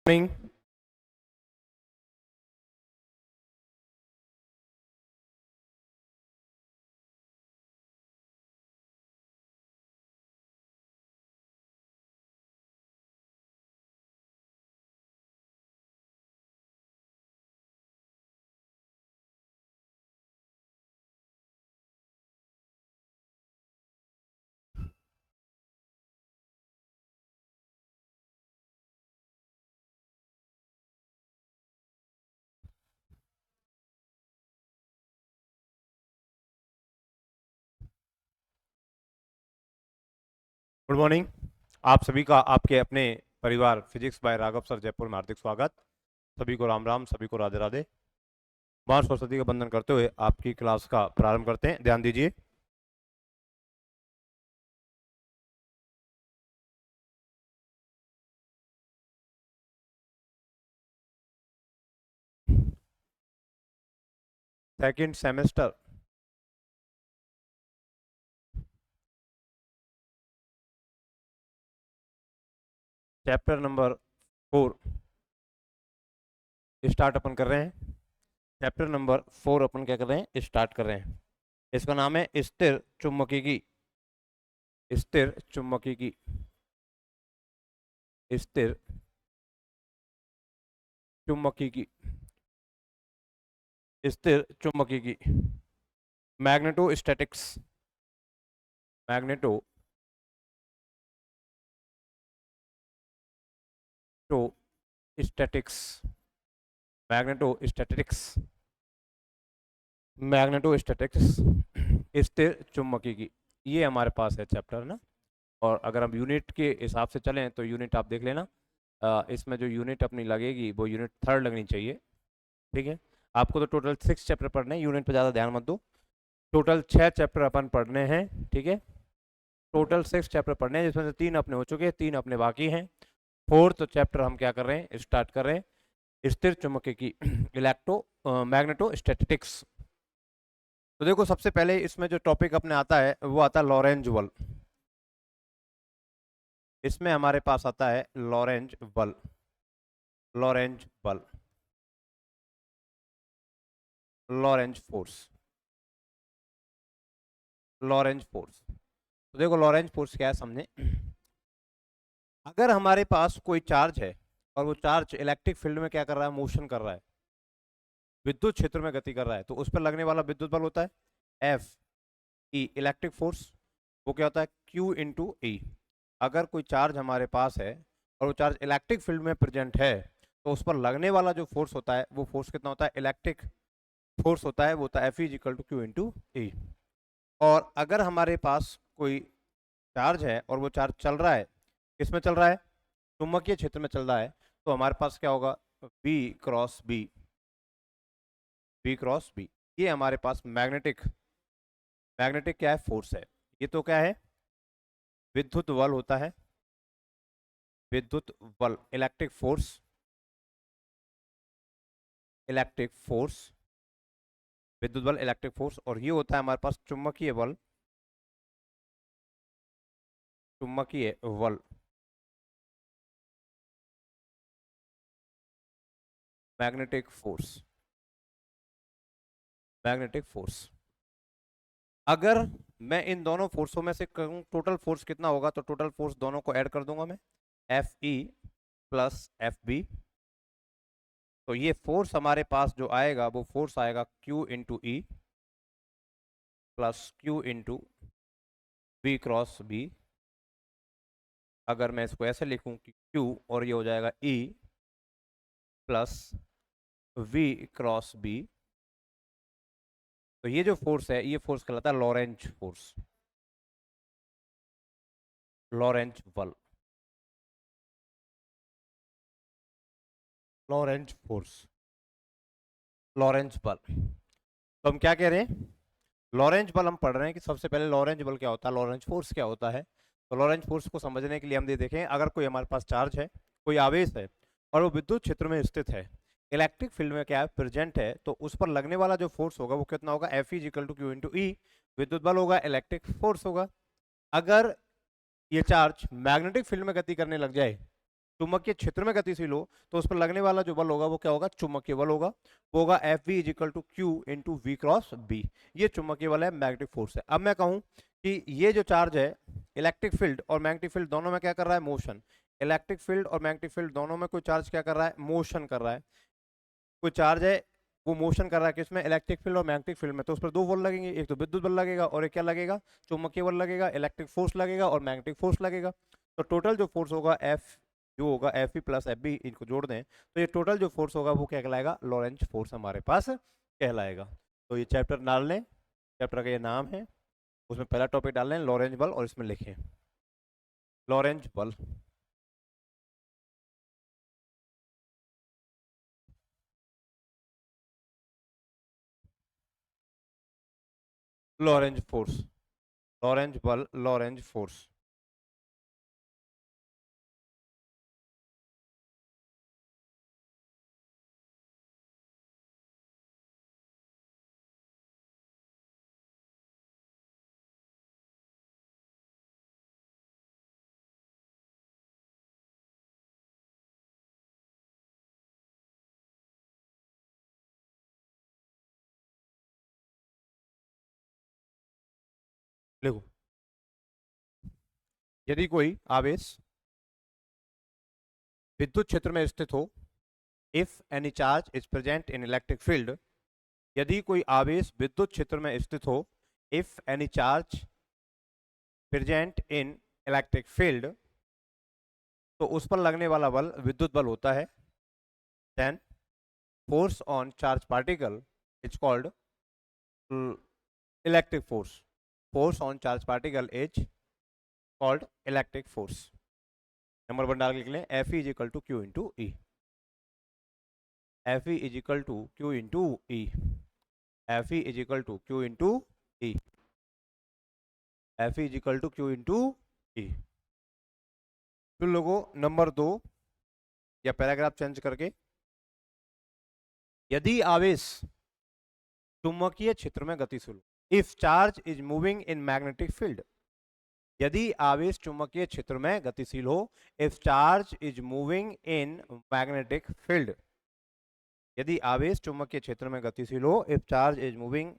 Morning. Good morning. आप सभी का आपके अपने परिवार physics bye Raghav sir Jaipur में हार्दिक स्वागत। सभी को राम राम, सभी को राधे राधे। मां सरस्वती का वंदन करते हुए आपकी क्लास का प्रारंभ करते हैं। ध्यान दीजिए। Second semester chapter number 4 start अपन कर रहे हैं। चैप्टर नंबर 4 अपन क्या कर रहे हैं, स्टार्ट कर रहे हैं। इसका नाम है स्थिर चुंबकीय स्थिर चुंबकीय स्थिर चुंबकीय स्थिर चुंबकीय मैग्नेटोस्टैटिक्स मैग्नेटो तो स्टैटिक्स मैग्नेटोस्टैटिक्स मैग्नेटोस्टैटिक्स स्थिर चुंबकीय की ये हमारे पास है चैप्टर ना। और अगर हम यूनिट के हिसाब से चलें तो यूनिट आप देख लेना। इसमें जो यूनिट अपनी लगेगी वो यूनिट थर्ड लगनी चाहिए। ठीक है। आपको तो टोटल 6 चैप्टर पढ़ने हैं, यूनिट पे ज़्यादा ध्यान मत दो। टोटल 6 चैप्टर अपन पढ़ने हैं। ठीक है। टोटल 6 चैप्टर पढ़ने हैं, जिसमें से 3 अपने हो चुके हैं, 3 अपने बाकी हैं। फोर्थ चैप्टर हम क्या कर रहे हैं, स्टार्ट कर रहे हैं, स्थिर चुंबकीय की मैग्नेटोस्टैटिक्स। तो देखो, सबसे पहले इसमें जो टॉपिक अपने आता है वो आता है लॉरेंज बल। इसमें हमारे पास आता है लॉरेंज बल। लॉरेंज बल, लॉरेंज फोर्स, लॉरेंज फोर्स। तो देखो, लॉरेंज फोर्स क्या है समझे। अगर हमारे पास कोई चार्ज है और वो चार्ज इलेक्ट्रिक फील्ड में क्या कर रहा है, मोशन कर रहा है, विद्युत क्षेत्र में गति कर रहा है, तो उस पर लगने वाला विद्युत बल होता है एफ ई। इलेक्ट्रिक फोर्स वो क्या होता है, क्यू इंटू ई। अगर कोई चार्ज हमारे पास है और वो चार्ज इलेक्ट्रिक फील्ड में प्रेजेंट है, तो उस पर लगने वाला जो फोर्स होता है वो फोर्स कितना होता है, इलेक्ट्रिक फोर्स होता है, वो होता है F is equal to Q into E. और अगर हमारे पास कोई चार्ज है और वो चार्ज चल रहा है, किसमें चल रहा है, चुंबकीय क्षेत्र में चल रहा है, तो हमारे पास क्या होगा, B cross B, B cross B. ये हमारे पास मैग्नेटिक मैग्नेटिक क्या है, फोर्स है। ये तो क्या है, विद्युत बल होता है, विद्युत बल, इलेक्ट्रिक फोर्स, इलेक्ट्रिक फोर्स, विद्युत बल, इलेक्ट्रिक फोर्स। और ये होता है हमारे पास चुंबकीय बल, चुंबकीय बल, मैग्नेटिक फोर्स, मैग्नेटिक फोर्स। अगर मैं इन दोनों फोर्सों में से कहूं टोटल फोर्स कितना होगा, तो टोटल फोर्स दोनों को ऐड कर दूंगा मैं, F E plus F B. तो ये फोर्स हमारे पास जो आएगा वो फोर्स आएगा Q into E plus Q into B cross B. अगर मैं इसको ऐसे लिखूं कि Q और ये हो जाएगा E plus V cross B, तो ये जो फोर्स है ये फोर्स कहलाता है लॉरेंज फोर्स, लॉरेंज बल, लॉरेंज फोर्स, लॉरेंज बल। तो हम क्या कह रहे हैं, लॉरेंज बल हम पढ़ रहे हैं कि सबसे पहले लॉरेंज बल क्या होता है, लॉरेंज फोर्स क्या होता है। तो लॉरेंज फोर्स को समझने के लिए हम ये देखें, अगर कोई हमारे पास चार्ज है, कोई आवेश है और वो विद्युत क्षेत्र में स्थित है, इलेक्ट्रिक फील्ड में क्या है, प्रेजेंट है, तो उस पर लगने वाला जो फोर्स होगा वो कितना होगा, F is equal to Q into E. विद्युत बल होगा, इलेक्ट्रिक फोर्स होगा। अगर ये चार्ज मैग्नेटिक फील्ड में गति करने लग जाए, चुंबकीय क्षेत्र में गतिशील हो तो उस पर लगने वाला जो बल होगा वो क्या होगा, चुंबकीय बल होगा। वो होगा F V is equal to Q into we cross B. ये चुंबकीय बल है, मैग्नेटिक फोर्स है। अब मैं कहूं कि ये जो चार्ज है, इलेक्ट्रिक फील्ड और मैग्नेटिक फील्ड दोनों में क्या कर रहा है, मोशन। इलेक्ट्रिक फील्ड और मैग्नेटिक फील्ड दोनों में कोई चार्ज क्या कर रहा है, मोशन कर रहा है। कोई चार्ज है वो मोशन कर रहा है किसमें, इलेक्ट्रिक फील्ड और मैग्नेटिक फील्ड में, तो उस पर दो बल लगेंगे, एक तो विद्युत बल लगेगा और एक क्या लगेगा, चुंबकीय बल लगेगा। इलेक्ट्रिक फोर्स लगेगा और मैग्नेटिक फोर्स लगेगा। तो टोटल जो फोर्स होगा एफ, जो होगा F E plus F B, इनको जोड़ दें तो ये टोटल जो फोर्स होगा वो क्या कहलाएगा, लॉरेंज फोर्स हमारे पास कहलाएगा। तो ये चैप्टर डाल लें, चैप्टर का ये नाम है, उसमें पहला टॉपिक डाल लें लॉरेंज बल और इसमें लिखें लॉरेंज बल। लॉरेंज फोर्स, लॉरेंज बल, लॉरेंज फोर्स। देखो, यदि कोई आवेश विद्युत क्षेत्र में स्थित हो, if any charge is present in electric field, यदि कोई आवेश विद्युत क्षेत्र में स्थित हो, if any charge present in electric field, तो उस पर लगने वाला बल विद्युत बल होता है। Then force on charge particle is called electric force. Force on charge particle is called electric force. Number 1 डाल के लिख लें, F is equal to Q into E. F is equal to Q into E. F is equal to Q into E. F is equal to Q into E. फिर लोगों number 2 या paragraph change करके, यदि आवेश चुंबकीय क्षेत्र में गतिशील, if charge is moving in magnetic field, यदि आवेश चुंबकीय क्षेत्र में गतिशील हो, if charge is moving in magnetic field, यदि आवेश चुंबकीय क्षेत्र में गतिशील हो, if charge is moving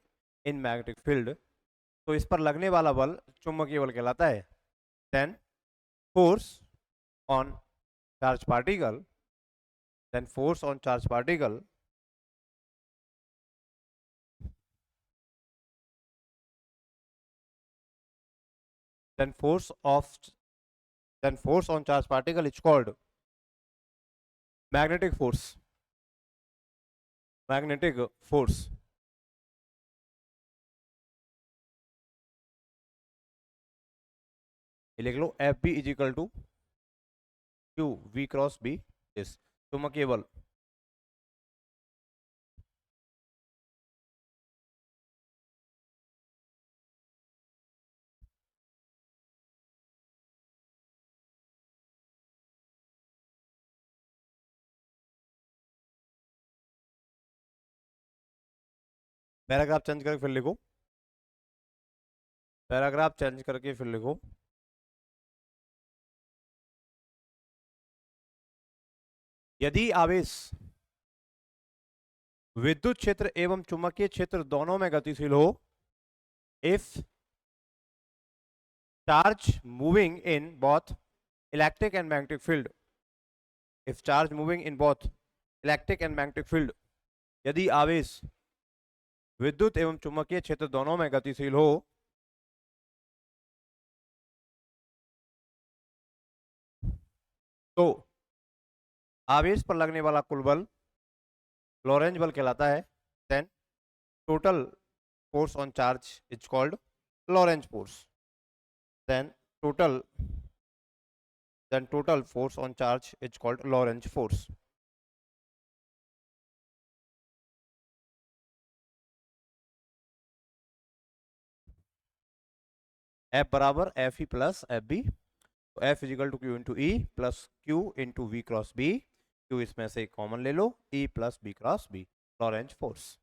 in magnetic field, तो इस पर लगने वाला बल चुंबकीय बल कहलाता है। Then force on charge particle, then force on charge particle then force of then force on charge particle is called magnetic force। magnetic force। ये लिख लो, F B is equal to q v cross B इस चुंबकीय बल। Paragraph change करके फिर लिखो, paragraph change करके फिर लिखो, यदि आवेश विद्युत क्षेत्र एवं चुंबकीय क्षेत्र दोनों में गतिशील हो, if charge moving in both electric and magnetic field, if charge moving in both electric and magnetic field, यदि आवेश विद्युत एवं चुंबकीय क्षेत्र दोनों में गतिशील हो, तो आवेश पर लगने वाला कुल बल लॉरेंज बल कहलाता है। Then total force on charge is called Lorentz force. Then total total force on charge is called Lorentz force। F बराबर F E plus F B, तो F is equal to Q into E plus Q into we cross B, q इसमें से common ले लो, E plus B cross B, Lorentz force.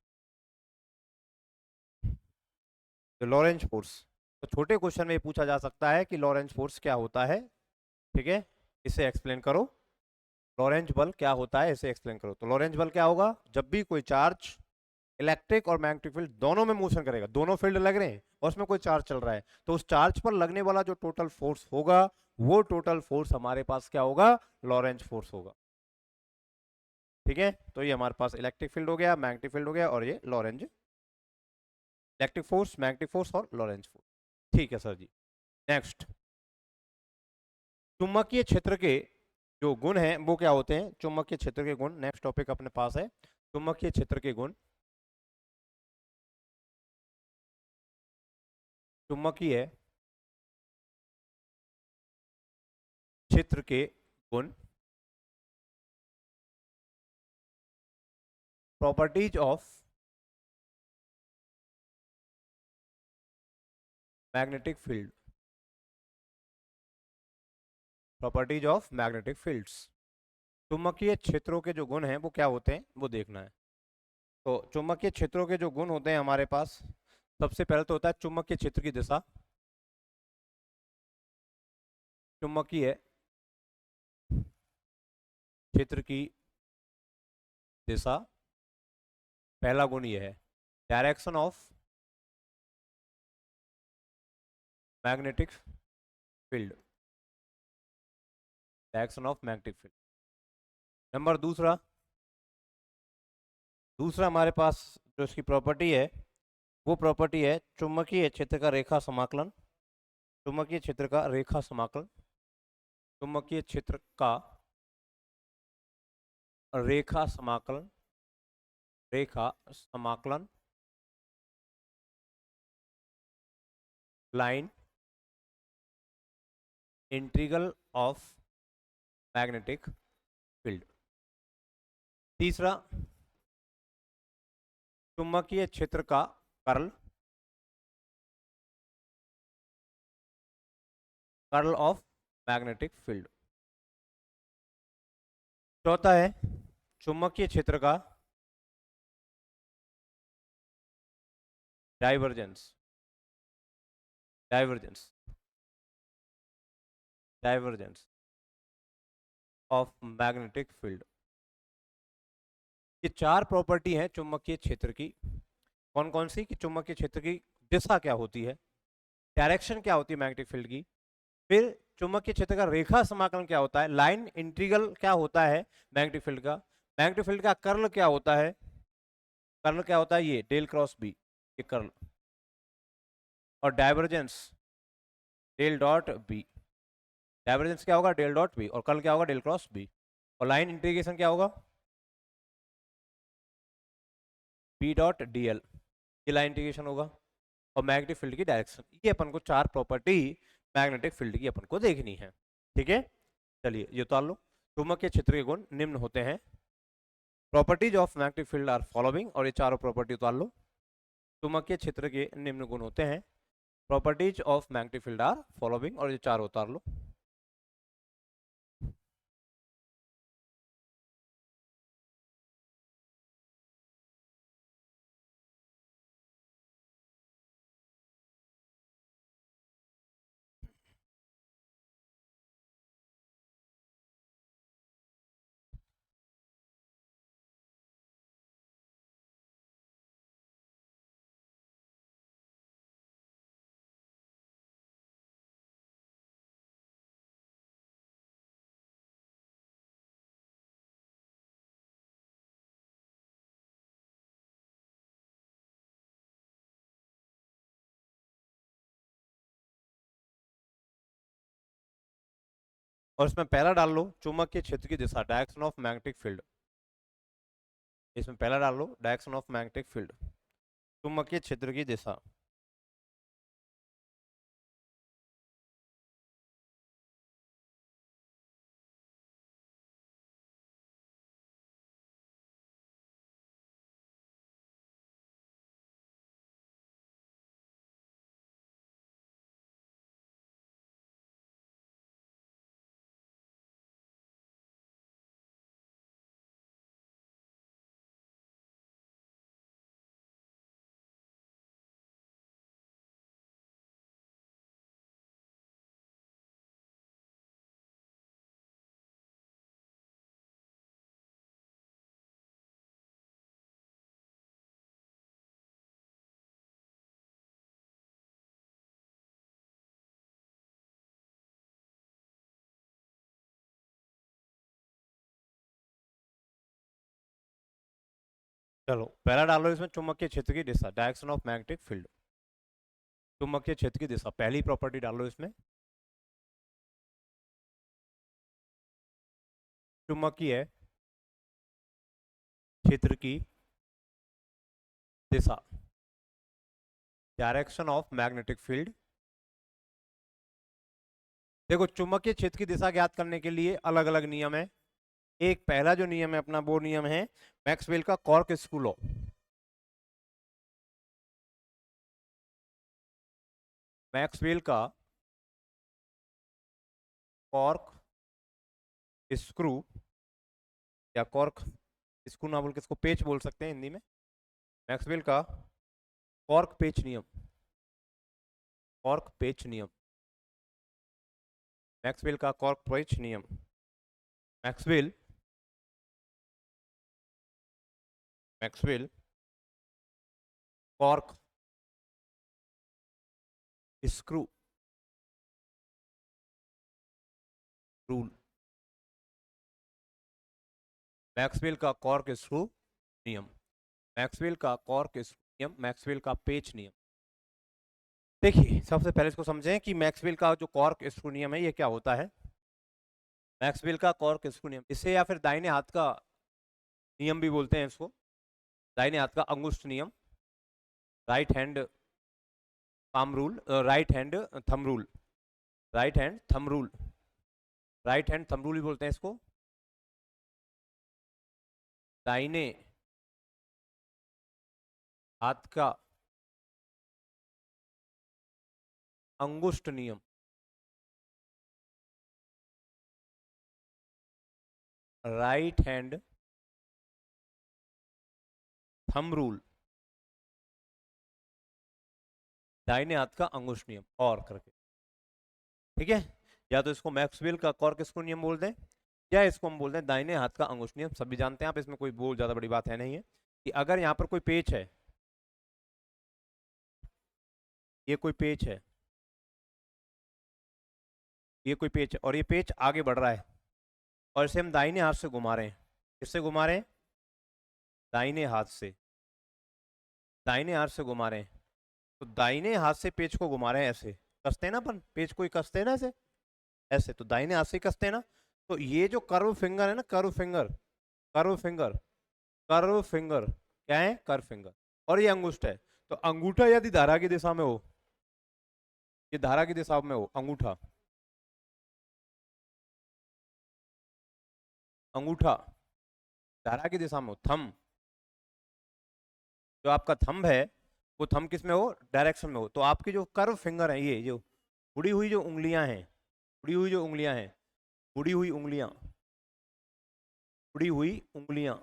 तो Lorentz force, तो छोटे question में पूछा जा सकता है कि लॉरेंज फोर्स क्या होता है, ठीक है, इसे एक्सप्लेन करो। लॉरेंज बल क्या होता है इसे एक्सप्लेन करो। तो लॉरेंज बल क्या होगा, जब भी कोई चार्ज इलेक्ट्रिक और मैग्नेटिक फील्ड दोनों में मोशन करेगा, दोनों फील्ड लग रहे हैं और उसमें कोई चार्ज चल रहा है, तो उस चार्ज पर लगने वाला जो टोटल फोर्स होगा वो टोटल फोर्स हमारे पास क्या होगा, लॉरेंज फोर्स होगा। ठीक है, तो ये हमारे पास इलेक्ट्रिक फील्ड हो गया, मैग्नेटिक फील्ड हो गया, और ये Lorentz, electric force, magnetic force और लॉरेंज फोर्स। ठीक है सर जी। नेक्स्ट, चुंबकीय क्षेत्र के जो गुण हैं वो क्या होते हैं, चुंबकीय क्षेत्र के गुण, नेक्स्ट टॉपिक अपने पास है चुंबकीय क्षेत्र के गुण। चुंबकीय क्षेत्र के गुण, properties of magnetic field, properties of magnetic fields. चुंबकीय क्षेत्रों के जो गुण हैं वो क्या होते हैं वो देखना है। तो चुंबकीय क्षेत्रों के जो गुण होते हैं हमारे पास, सबसे पहले तो होता है चुंबकीय क्षेत्र की दिशा। चुंबकीय क्षेत्र की दिशा, पहला गुण ये है। Direction of magnetic field, direction of magnetic field. Number दूसरा, दूसरा हमारे पास जो इसकी प्रॉपर्टी है वो प्रॉपर्टी है चुंबकीय क्षेत्र का रेखा समाकलन। चुंबकीय क्षेत्र का रेखा समाकलन, चुंबकीय क्षेत्र का रेखा समाकलन, रेखा समाकलन, line integral of magnetic field. तीसरा, चुंबकीय क्षेत्र का curl, curl of magnetic field. चौथा है चुंबकीय क्षेत्र का divergence, divergence, divergence of magnetic field. ये चार प्रॉपर्टी हैं चुंबकीय क्षेत्र की। कौन कौन सी, कि चुंबकीय क्षेत्र की दिशा क्या होती है, डायरेक्शन क्या होती है मैग्नेटिक फील्ड की, फिर चुंबकीय क्षेत्र का रेखा समाकलन क्या होता है, लाइन इंटीग्रल क्या होता है मैग्नेटिक फील्ड का, मैग्नेटिक फील्ड का कर्ल क्या होता है, कर्ल क्या होता है ये डेल क्रॉस बी, ये कर्ल, और divergence del dot B, divergence क्या होगा डेल डॉट बी, और कर्ल क्या होगा डेल क्रॉस बी, और लाइन इंटीग्रेशन क्या होगा बी डॉट डी एल, ये लाइन इंटीग्रेशन होगा, और मैग्नेटिक फील्ड की डायरेक्शन। ये अपन को चार प्रॉपर्टी मैग्नेटिक फील्ड की अपन को देखनी है। ठीक है, चलिए ये उतार लो। चुंबकीय क्षेत्र के गुण निम्न होते हैं, properties of magnetic field are following, और ये चारों प्रॉपर्टी उतार लो। चुंबकीय क्षेत्र के निम्न गुण होते हैं, properties of magnetic field are following, और ये चारों उतार लो। और इसमें पहला डाल लो चुंबकीय क्षेत्र की दिशा, डायरेक्शन ऑफ मैग्नेटिक फील्ड, इसमें पहला डाल लो डायरेक्शन ऑफ मैग्नेटिक फील्ड, चुंबकीय क्षेत्र की दिशा। चलो पहला डालो इसमें, चुंबकीय क्षेत्र की दिशा, डायरेक्शन ऑफ मैग्नेटिक फील्ड। चुंबकीय क्षेत्र की दिशा, पहली प्रॉपर्टी डालो इसमें, चुंबकीय क्षेत्र की दिशा, डायरेक्शन ऑफ मैग्नेटिक फील्ड। देखो चुंबकीय क्षेत्र की दिशा ज्ञात करने के लिए अलग अलग नियम है। एक पहला जो नियम है अपना, वो नियम है मैक्सवेल का कॉर्क स्क्रू लॉ। मैक्सवेल का कॉर्क स्क्रू, या कॉर्क स्क्रू ना बोल के इसको पेच बोल सकते हैं हिंदी में, मैक्सवेल का कॉर्क पेच नियम, कॉर्क पेच नियम, मैक्सवेल का कॉर्क पेच नियम। Maxwell Maxwell cork screw rule, Maxwell का कॉर्क स्क्रू नियम, मैक्सवेल का कॉर्क स्क्रू नियम, मैक्सवेल का पेच नियम। देखिए सबसे पहले इसको समझें कि मैक्सवेल का जो कॉर्क स्क्रू नियम है ये क्या होता है। मैक्सवेल का कॉर्क स्क्रू नियम, इसे या फिर दाहिने हाथ का नियम भी बोलते हैं इसको, दाहिने हाथ का अंगुष्ठ नियम, right hand palm rule, right hand thumb rule, right hand thumb rule, right hand thumb rule भी बोलते हैं इसको, दाहिने हाथ का अंगुष्ठ नियम, राइट हैंड थंब रूल, दाहिने हाथ का अंगुष्ठ नियम और करके, ठीक है। या तो इसको मैक्सवेल का कॉर्क स्क्रू नियम बोल दें, या इसको हम बोलते हैं दाहिने हाथ का अंगुष्ठ नियम। सभी जानते हैं आप, इसमें कोई बहुत ज्यादा बड़ी बात है नहीं है कि अगर यहाँ पर कोई पेच है, ये कोई पेच है, ये कोई पेच है और ये पेच आगे बढ़ रहा है और इसे हम दाहिने हाथ से घुमा रहे हैं, किससे घुमा रहे हैं, दाहिने हाथ से, दाहिने हाथ से घुमा रहे हैं। तो दाहिने हाथ से पेच को घुमा रहे हैं, ऐसे कसते हैं ना अपन, पेच को ही कसते हैं ना ऐसे, ऐसे तो दाहिने हाथ से ही कसते हैं ना। तो ये जो कर्व फिंगर है ना, curve finger, curve finger, curve finger क्या है, कर्व फिंगर, और ये अंगुष्ठ है। तो अंगूठा यदि धारा की दिशा में हो, ये धारा की दिशा में हो अंगूठा, अंगूठा धारा की दिशा में हो, थंब, जो आपका थंब है वो थंब किस में हो, डायरेक्शन में हो, तो आपकी जो कर्व फिंगर है, ये जो मुड़ी हुई जो उंगलियां हैं, मुड़ी हुई जो उंगलियां हैं, मुड़ी हुई उंगलियां, मुड़ी हुई उंगलियां,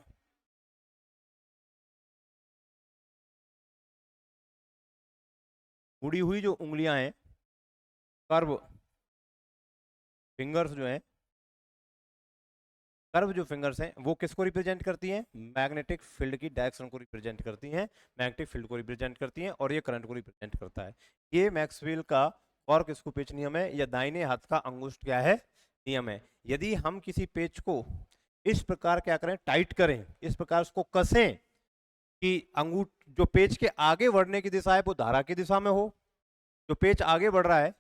मुड़ी हुई जो उंगलियां हैं, कर्व फिंगर्स जो हैं, कर्व जो फिंगर्स हैं वो किसको रिप्रेजेंट करती हैं, मैग्नेटिक फील्ड की डायरेक्शन को रिप्रेजेंट करती हैं, मैग्नेटिक फील्ड को रिप्रेजेंट करती हैं, और ये करंट को रिप्रेजेंट करता है। ये मैक्सवेल का कॉर्क स्क्रू पेच नियम है, या दाहिने हाथ का अंगुष्ठ क्या है, नियम है। यदि हम किसी पेच को इस प्रकार क्या करें, टाइट करें, इस प्रकार उसको कसें कि अंगूठ जो पेच के आगे बढ़ने की दिशा है वो धारा की दिशा में हो, जो पेच आगे बढ़ रहा है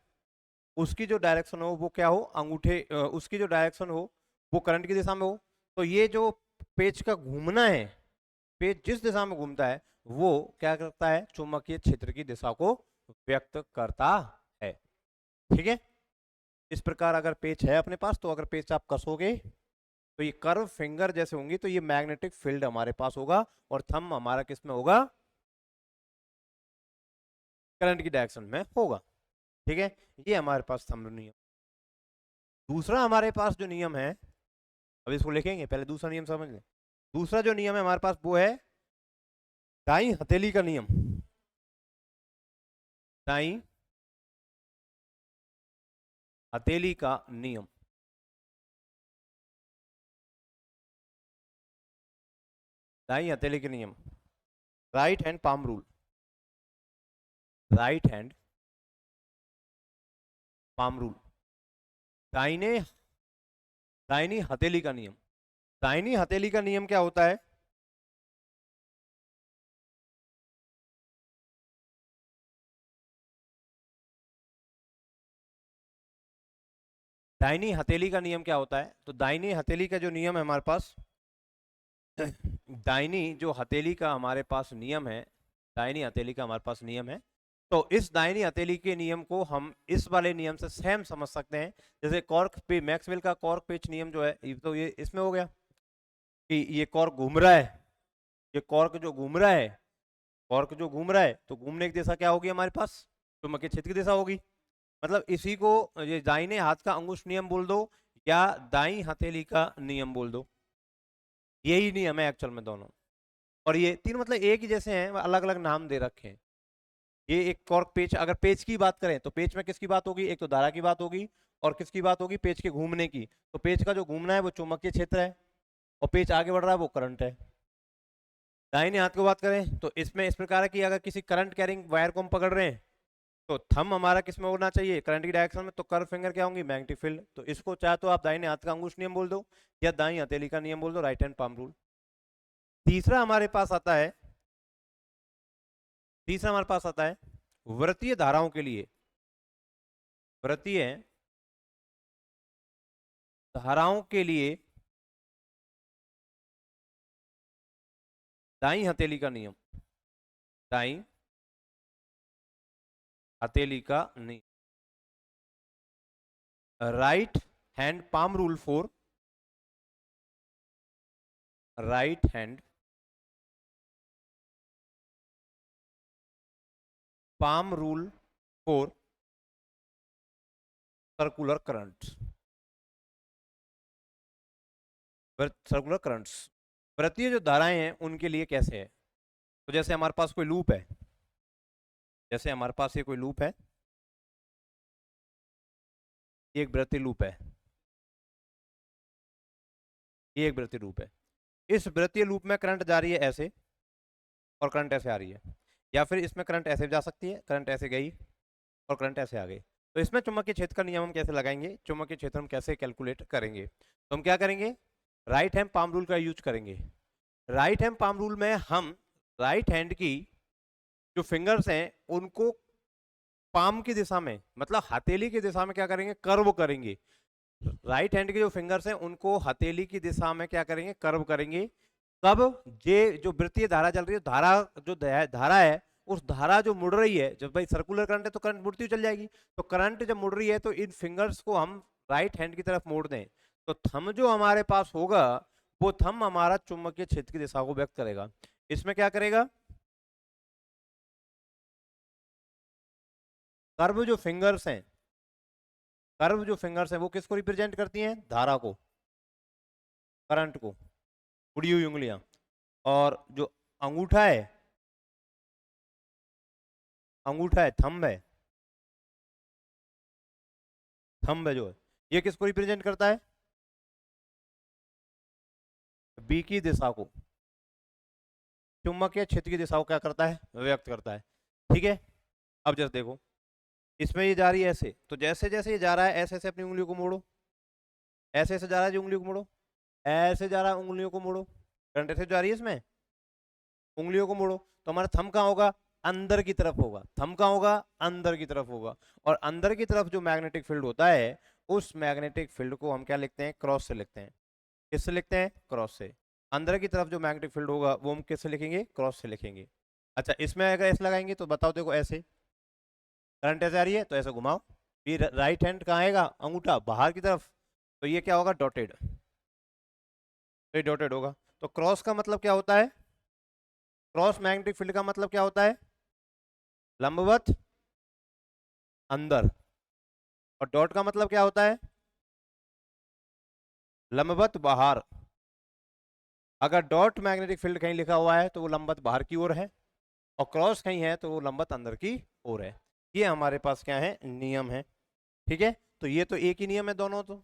उसकी जो डायरेक्शन हो वो क्या हो, अंगूठे उसकी जो डायरेक्शन हो वो करंट की दिशा में हो। तो ये जो पेच का घूमना है, पेच जिस दिशा में घूमता है वो क्या करता है, चुंबकीय क्षेत्र की दिशा को व्यक्त करता है, ठीक है। इस प्रकार अगर पेच है अपने पास, तो अगर पेच आप कसोगे तो ये कर्व फिंगर जैसे होंगी, तो ये मैग्नेटिक फील्ड हमारे पास होगा, और थंब हमारा किस में होगा, करंट की डायरेक्शन में होगा, ठीक है। ये हमारे पास थंब नियम। दूसरा हमारे पास जो नियम है, अब इसको लिखेंगे, पहले दूसरा नियम समझ लें। दूसरा जो नियम है हमारे पास वो है दाई हथेली का नियम, दाई हथेली का नियम, दाई हथेली के नियम, right hand palm rule, right hand palm rule, दाहिने दाहिनी हथेली का नियम। दाहिनी हथेली का नियम क्या होता है, दाहिनी हथेली का नियम क्या होता है? तो दाहिनी हथेली का जो नियम है हमारे पास, दाहिनी जो हथेली का हमारे पास नियम है, दाहिनी हथेली का हमारे पास नियम है, तो इस दाहिनी हथेली के नियम को हम इस वाले नियम से सेम समझ सकते हैं। जैसे कॉर्क पे मैक्सवेल का कॉर्क पेच नियम जो है, तो ये इसमें हो गया कि ये कॉर्क घूम रहा है, ये कॉर्क जो घूम रहा है, कॉर्क जो घूम रहा है, तो घूमने की दिशा क्या होगी हमारे पास? चुंबकीय क्षेत्र की दिशा होगी। मतलब इसी को ये दाहिने हाथ का अंगुश नियम बोल दो या दाई हथेली का नियम बोल दो, यही नियम है एक्चुअल में दोनों। और ये तीन मतलब एक ही जैसे हैं, अलग अलग नाम दे रखे हैं। ये एक कॉर्क पेच, अगर पेच की बात करें तो पेच में किसकी बात होगी? एक तो धारा की बात होगी, और किसकी बात होगी? पेच के घूमने की। तो पेच का जो घूमना है वो चुंबकीय क्षेत्र है, और पेच आगे बढ़ रहा है वो करंट है। दाहिने हाथ को बात करें तो इसमें इस प्रकार है कि अगर किसी करंट कैरिंग वायर को हम पकड़ रहे हैं, तो थंब हमारा किस में होना चाहिए? करंट की डायरेक्शन में। तो कर्व फिंगर क्या होंगी? Magnetic field. तो इसको चाहे तो आप दाहिने हाथ का अंगुश नियम बोल दो या दाई हथेली का नियम बोल दो, राइट हैंड पाम रूल। तीसरा हमारे पास आता है, तीसरा हमारे पास आता है वृत्तीय धाराओं के लिए। वृत्तीय धाराओं के लिए दाई हथेली का नियम, दाई हथेली का नियम, right hand palm rule for, right hand palm rule for circular current, circular currents. वृत्तीय जो धाराएं हैं उनके लिए कैसे है? तो जैसे हमारे पास कोई लूप है, जैसे हमारे पास ये कोई लूप है, ये एक वृत्तीय लूप है, ये एक वृत्तीय लूप है। इस वृत्तीय लूप में करंट जा रही है ऐसे, और करंट ऐसे आ रही है, या फिर इसमें करंट ऐसे जा सकती है, करंट ऐसे गई और करंट ऐसे आ गई। तो इसमें चुंबकीय क्षेत्र का नियम हम कैसे लगाएंगे? चुंबकीय क्षेत्र हम कैसे कैलकुलेट करेंगे? तो हम क्या करेंगे? राइट हैंड पाम रूल का यूज करेंगे। राइट हैंड पाम रूल में हम राइट हैंड की जो फिंगर्स हैं उनको पाम की दिशा में, मतलब हथेली की दिशा में क्या करेंगे? कर्व करेंगे। राइट हैंड के जो फिंगर्स हैं उनको हथेली की दिशा में क्या करेंगे? कर्व करेंगे। कब? ये जो वृत्तीय धारा चल रही है, धारा जो धारा है, उस धारा जो मुड़ रही है, जब भाई सर्कुलर करंट है तो करंट मुड़ती हुई चल जाएगी, तो करंट जब मुड़ रही है तो इन फिंगर्स को हम राइट हैंड की तरफ मोड़ दें, तो थंब जो हमारे पास होगा वो थंब हमारा चुंबकीय क्षेत्र की दिशा को व्यक्त करेगा। इसमें क्या करेगा? कर्व जो फिंगर्स हैं, कर्व जो फिंगर्स हैं वो किसको रिप्रेजेंट करती हैं? धारा को, करंट को, मुड़ी हुई उंगलियां। और जो अंगूठा है, अंगूठा है, थंब है, थंब है जो है, ये किसको रिप्रेजेंट करता है? बी की दिशा को, चुंबकीय क्षेत्र की दिशा को क्या करता है? व्यक्त करता है। ठीक है। अब जैसे देखो, इसमें ये जा रही है ऐसे, तो जैसे जैसे ये जा रहा है ऐसे ऐसे अपनी उंगलियों को मोड़ो, ऐसे ऐसे जा रहा है जो उंगलियों को मोड़ो, ऐसे जा रहा है उंगलियों को मोड़ो, करंट ऐसे जा रही है इसमें, उंगलियों को मोड़ो। तो हमारा थंब कहाँ होगा? अंदर की तरफ होगा। थंब कहाँ होगा? अंदर की तरफ होगा। और अंदर की तरफ जो मैग्नेटिक फील्ड होता है, उस मैग्नेटिक फील्ड को हम क्या लिखते हैं? क्रॉस से लिखते हैं। किससे लिखते हैं? क्रॉस से। अंदर की तरफ जो मैग्नेटिक फील्ड होगा वो हम किससे लिखेंगे? क्रॉस से लिखेंगे। अच्छा, इसमें अगर ऐसे लगाएंगे तो बताओ, देखो ऐसे करंट ऐसे आ रही है तो ऐसे घुमाओ, फिर राइट हैंड कहाँ आएगा? अंगूठा बाहर की तरफ, तो ये क्या होगा? डॉटेड, ये डॉटेड होगा। तो क्रॉस का मतलब क्या होता है? क्रॉस मैग्नेटिक फील्ड का मतलब क्या होता है? लंबवत अंदर। और डॉट का मतलब क्या होता है? लंबवत बाहर। अगर डॉट मैग्नेटिक फील्ड कहीं लिखा हुआ है तो वो लंबवत बाहर की ओर है, और क्रॉस कहीं है तो वो लंबवत अंदर की ओर है। ये हमारे पास क्या है? नियम है। ठीक है। तो ये तो एक ही नियम है दोनों, तो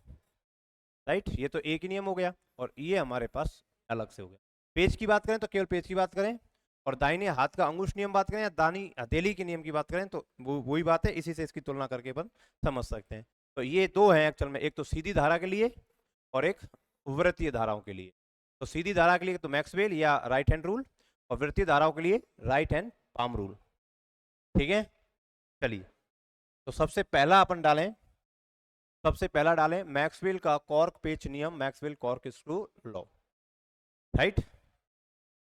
राइट, ये तो एक ही नियम हो गया, और ये हमारे पास अलग से हो गया। पेज की बात करें तो केवल पेज की बात करें, और दाहिने हाथ का अंगुश नियम बात करें या दानी हथेली के नियम की बात करें तो वो वही बात है, इसी से इसकी तुलना करके अपन समझ सकते हैं। तो ये दो हैं एक्चुअल में, एक तो सीधी धारा के लिए और एक वृत्तीय धाराओं के लिए। तो सीधी धारा के लिए तो मैक्सवेल या राइट हैंड रूल, और वृत्तीय धाराओं के लिए राइट हैंड पाम रूल। ठीक है। चलिए, तो सबसे पहला अपन डालें सबसे पहला डालें मैक्सवेल का कॉर्क पेच नियम, Maxwell cork screw law, right,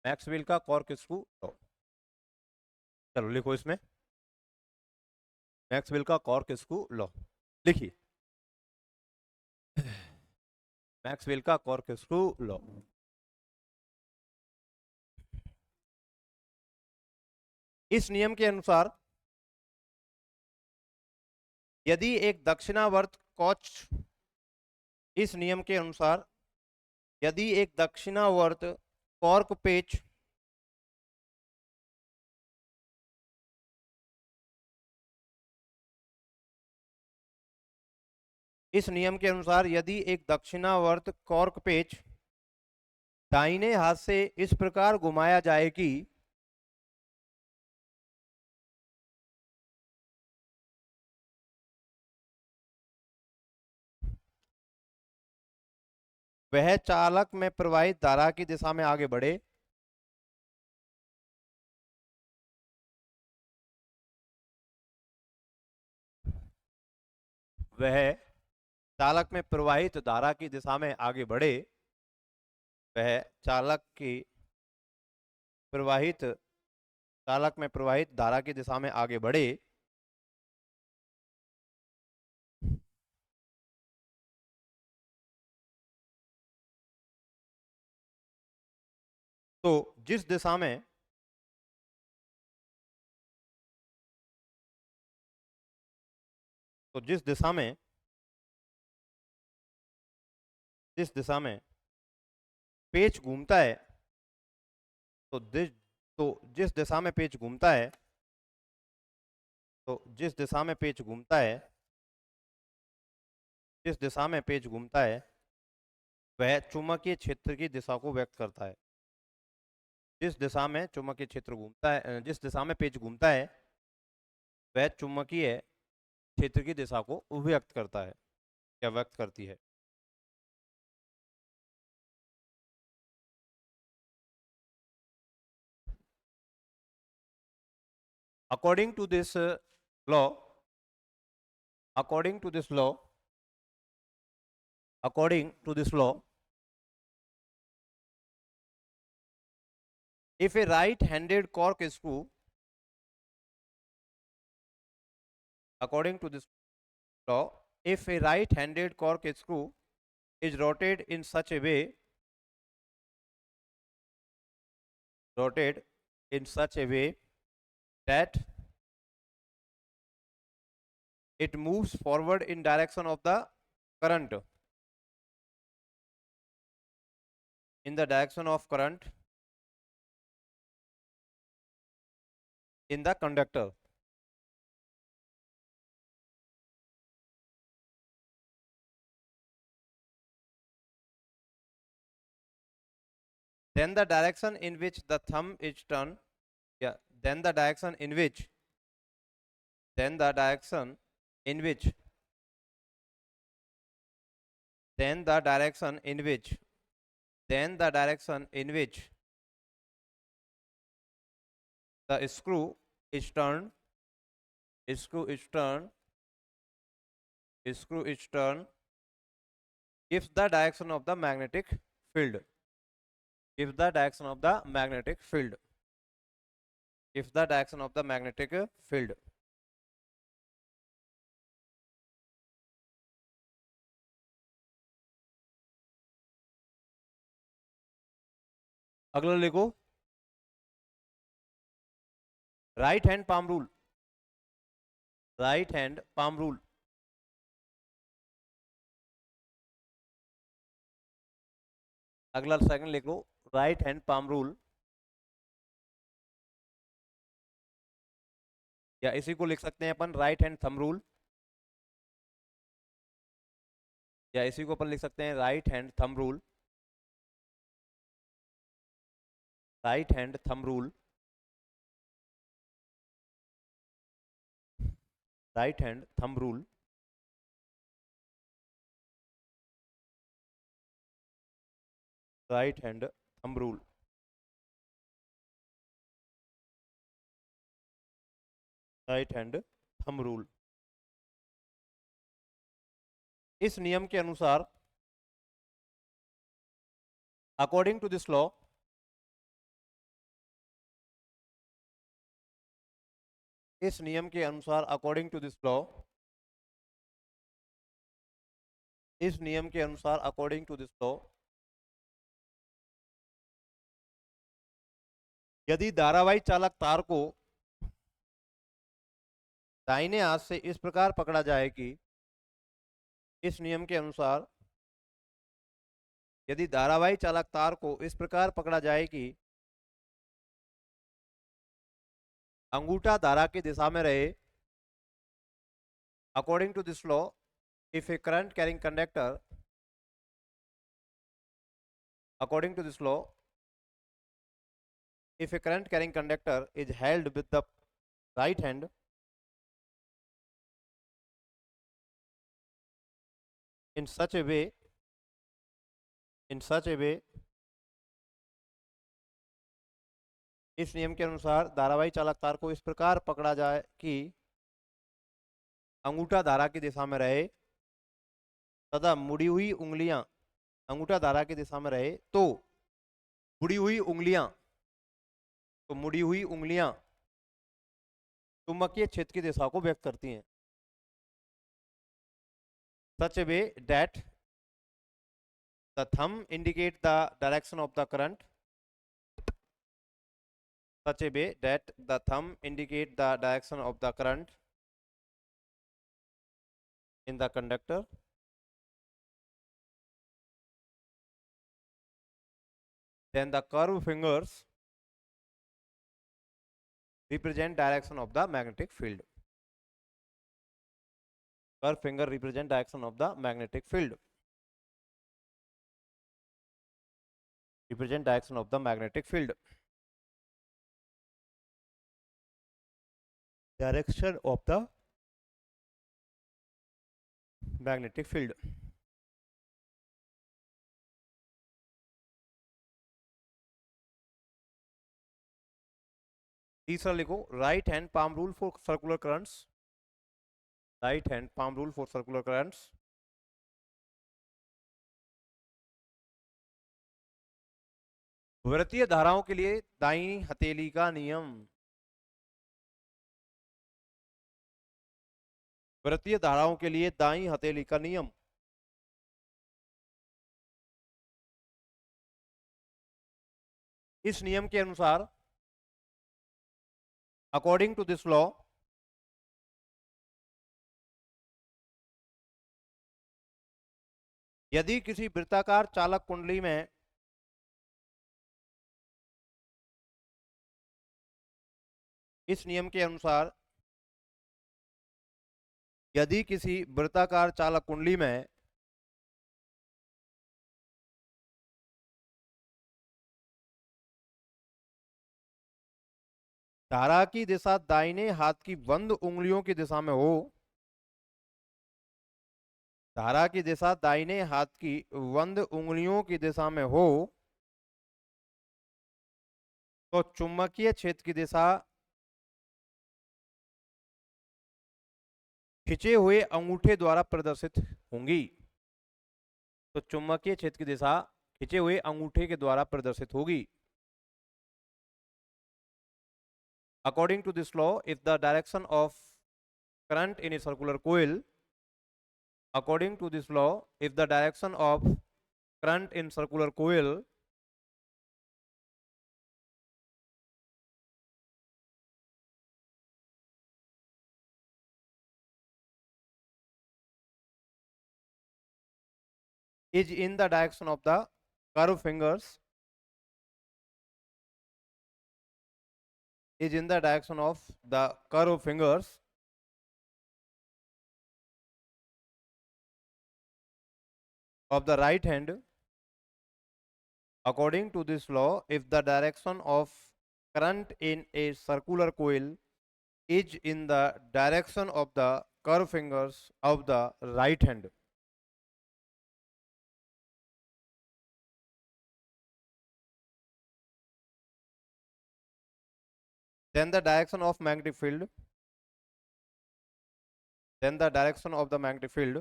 Maxwell का कॉर्क स्क्रू लॉ। चलो लिखो इसमें मैक्सवेल का कॉर्क स्क्रू लॉ, लिखिए मैक्सवेल का कॉर्क स्क्रू लॉ। इस नियम के अनुसार यदि एक दक्षिणावर्त कॉच इस नियम के अनुसार यदि एक दक्षिणावर्त कॉर्क पेच इस नियम के अनुसार यदि एक दक्षिणावर्त कॉर्क पेच दाहिने हाथ से इस प्रकार घुमाया जाए कि वह चालक में प्रवाहित धारा की दिशा में आगे बढ़े, वह चालक में प्रवाहित धारा की दिशा में आगे बढ़े, वह चालक की प्रवाहित चालक में प्रवाहित धारा की दिशा में आगे बढ़े, तो जिस दिशा में तो जिस दिशा में जिस दिशा में पेच घूमता है तो जिस दिशा में पेच घूमता है तो जिस दिशा में पेच घूमता है जिस दिशा में पेच घूमता है वह चुंबकीय क्षेत्र की दिशा को व्यक्त करता है। जिस दिशा में चुंबकीय क्षेत्र घूमता है जिस दिशा में पेच घूमता है वह चुंबकीय क्षेत्र की दिशा को व्यक्त करता है या व्यक्त करती है। According to this law, according to this law, according to this law, if a right-handed cork screw, according to this law, if a right-handed cork screw is rotated in such a way, rotated in such a way that it moves forward in direction of the current, in the direction of current in the conductor, then the direction in which the thumb is turned, yeah, then the direction in which then the direction in which then the direction in which then the direction in which the screw is turned screw is turned screw is turned gives the direction of the magnetic field, gives the direction of the magnetic field, gives the direction of the magnetic field. अगला लिखो right hand palm rule, right hand palm rule. अगला second लिख लो right hand palm rule, या इसी को लिख सकते हैं अपन राइट हैंड थंब रूल, या इसी को अपन लिख सकते हैं right hand thumb rule, right hand thumb rule, right hand thumb rule, right hand thumb rule. Right hand thumb rule. इस नियम के अनुसार, अकॉर्डिंग टू दिस लॉ, इस नियम के अनुसार, अकॉर्डिंग टू दिस लॉ, इस नियम के अनुसार, अकॉर्डिंग टू दिस लॉ, यदि धारावाही चालक तार को दाहिने हाथ से इस प्रकार पकड़ा जाए कि, इस नियम के अनुसार यदि धारावाही चालक तार को इस प्रकार पकड़ा जाए कि अंगूठा धारा की दिशा में रहे, according to this law, if a current carrying conductor, according to this law, if a current carrying conductor is held with the right hand, in such a way, इस नियम के अनुसार धारावाही चालक तार को इस प्रकार पकड़ा जाए कि अंगूठा धारा की दिशा में रहे तथा मुड़ी हुई उंगलियां अंगूठा धारा की दिशा में रहे, तो मुड़ी हुई उंगलियां चुंबकीय क्षेत्र की दिशा को व्यक्त करती हैं। Such a way that the thumb indicate the direction of the current, such a way that the thumb indicate the direction of the current in the conductor, then the curved fingers represent direction of the magnetic field. Curved finger represent direction of the magnetic field. Represent direction of the magnetic field. Direction of the magnetic field. तीसरा लिखो, right hand palm rule for circular currents. Right hand palm rule for circular currents. वृत्तीय धाराओं के लिए दाईं हथेली का नियम। वृत्तीय धाराओं के लिए दाईं हथेली का नियम। इस नियम के अनुसार, अकॉर्डिंग टू दिस लॉ, यदि किसी वृत्ताकार चालक कुंडली में इस नियम के अनुसार, यदि किसी वृत्ताकार चालक कुंडली में धारा की दिशा दाहिने हाथ की बंद उंगलियों की दिशा में हो, धारा की दिशा दाहिने हाथ की बंद उंगलियों की दिशा में हो, तो चुंबकीय क्षेत्र की दिशा खिंचे हुए अंगूठे द्वारा प्रदर्शित होंगी। तो चुंबकीय क्षेत्र की दिशा खिंचे हुए अंगूठे के द्वारा प्रदर्शित होगी। According to this law, if the direction of current in a circular coil, according to this law, if the direction of current in circular coil is in the direction of the curved fingers, is in the direction of the curved fingers, of the right hand, according to this law, if the direction of current in a circular coil is in the direction of the curved fingers of the right hand, then the direction of magnetic field, then the direction of the magnetic field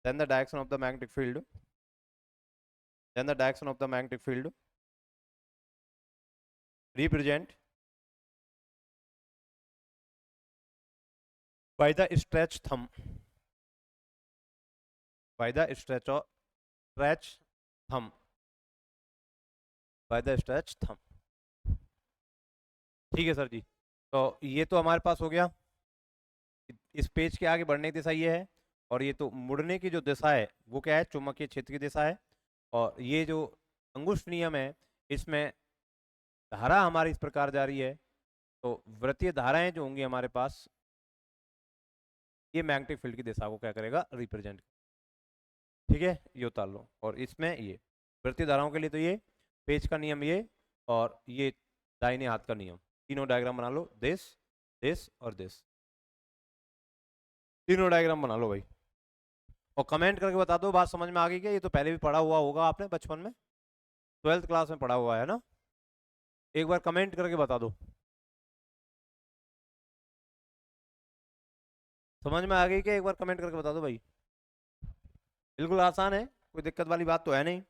then the direction of the magnetic field, then the direction of the magnetic field represent by the stretch thumb, by the stretch of stretch thumb, by the stretch thumb। ठीक है sir जी। तो ये तो हमारे पास हो गया, इस page के आगे बढ़ने की दिशा ये है, और ये तो मुड़ने की जो दिशा है वो क्या है, चुंबकीय क्षेत्र की दिशा है। और ये जो अंगुष्ठ नियम है, इसमें धारा हमारी इस प्रकार जा रही है, तो वृत्तीय धाराएं जो होंगी हमारे पास, ये मैग्नेटिक फील्ड की दिशा को क्या करेगा, रिप्रेजेंट। ठीक है, ये उतार लो। और इसमें ये वृत्तीय धाराओं के लिए तो ये पेज का नियम ये, और ये दाहिने हाथ का नियम, तीनों डायग्राम बना लो, दिस दिस और दिस, तीनों डायग्राम बना लो भाई। और कमेंट करके बता दो बात समझ में आ गई क्या? ये तो पहले भी पढ़ा हुआ होगा आपने बचपन में, 12th क्लास में पढ़ा हुआ है ना। एक बार कमेंट करके बता दो समझ में आ गई क्या, एक बार कमेंट करके बता दो भाई। बिल्कुल आसान है, कोई दिक्कत वाली बात तो है नहीं।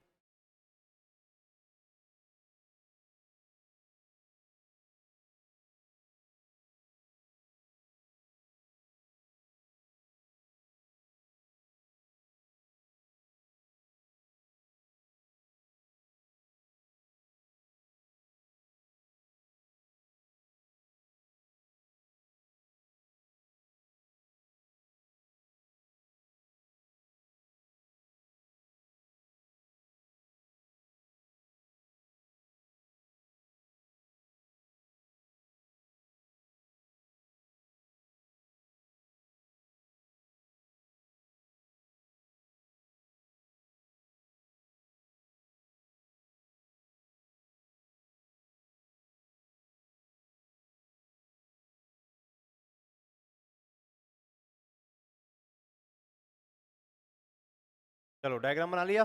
चलो डायग्राम बना लिया?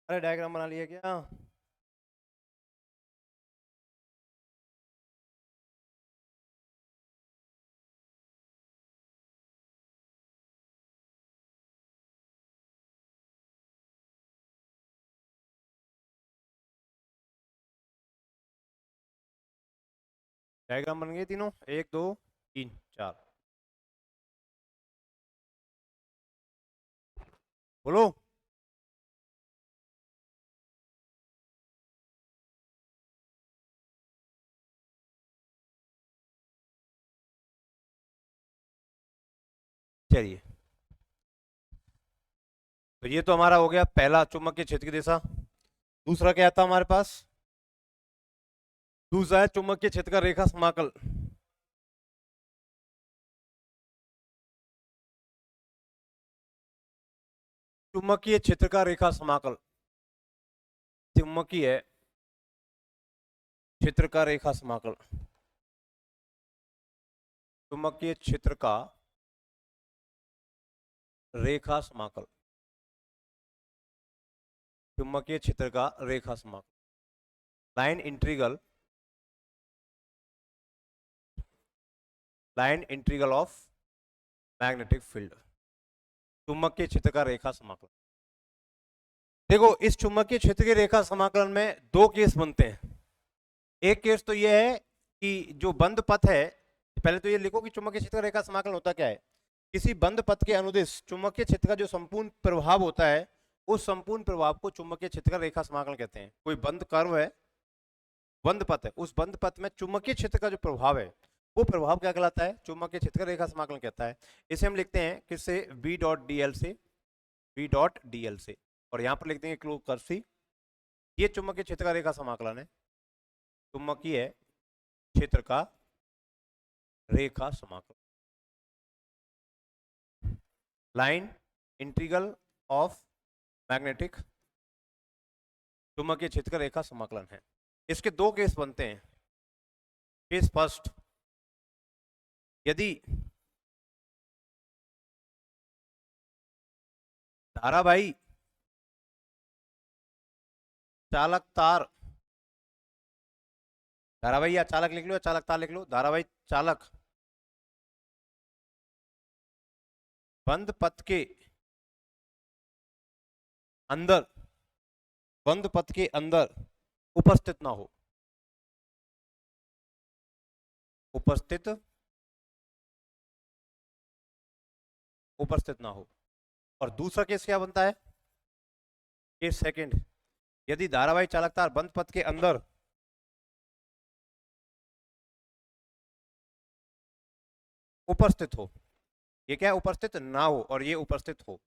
अरे डायग्राम बना लिया क्या? डायग्राम बन गए तीनों, 1 2 3 4, बोलो। चलिए, तो ये तो हमारा हो गया पहला, चुंबकीय क्षेत्र की दिशा। दूसरा क्या था हमारे पास? दूसरा है चुंबकीय क्षेत्र का रेखा समाकल। चुंबकीय क्षेत्र का रेखा समाकल, चुंबकीय क्षेत्र का रेखा समाकल, चुंबकीय क्षेत्र का रेखा समाकल, चुंबकीय क्षेत्र का रेखा समाकल, line integral, line integral of magnetic field, चुंबकीय क्षेत्र का रेखा समाकलन। देखो, इस चुंबकीय क्षेत्र के रेखा समाकलन में दो केस बनते हैं। एक केस तो यह है कि जो बंद पथ है, पहले तो ये लिखो कि चुंबकीय क्षेत्र का रेखा समाकलन होता क्या है। किसी बंद पथ के अनुदिश चुंबकीय क्षेत्र का जो संपूर्ण प्रभाव होता है, उस संपूर्ण प्रभाव को चुंबकीय क्षेत्र का रेखा समाकलन कहते हैं। कोई बंद कर्व है, बंद पथ है, उस बंद पथ में चुंबकीय क्षेत्र का जो प्रभाव है, वो प्रभाव क्या कहलाता है? चुंबकीय क्षेत्र का रेखा समाकलन कहता है। इसे हम लिखते हैं किससे? V डॉट DL से, V डॉट DL से। और यहां पर लिख देंगे क्लोज कर्व सी। ये चुंबकीय क्षेत्र का रेखा समाकलन है, चुंबकीय क्षेत्र का रेखा समाकलन, लाइन इंटीग्रल ऑफ मैग्नेटिक, चुंबकीय क्षेत्र का रेखा समाकलन है। इसके दो केस बनते हैं। केस फर्स्ट, यदि धारा भाई चालक तार, धारा भाई या चालक लिख लो या चालक तार लिख लो, धारा भाई चालक बंद पथ के अंदर, बंद पथ के अंदर उपस्थित ना हो, उपस्थित उपस्थित ना हो। और दूसरा केस क्या बनता है? केस सेकंड, यदि धारावाही चालक तार बंद पथ के अंदर उपस्थित हो, ये क्या है? उपस्थित ना हो और ये उपस्थित हो।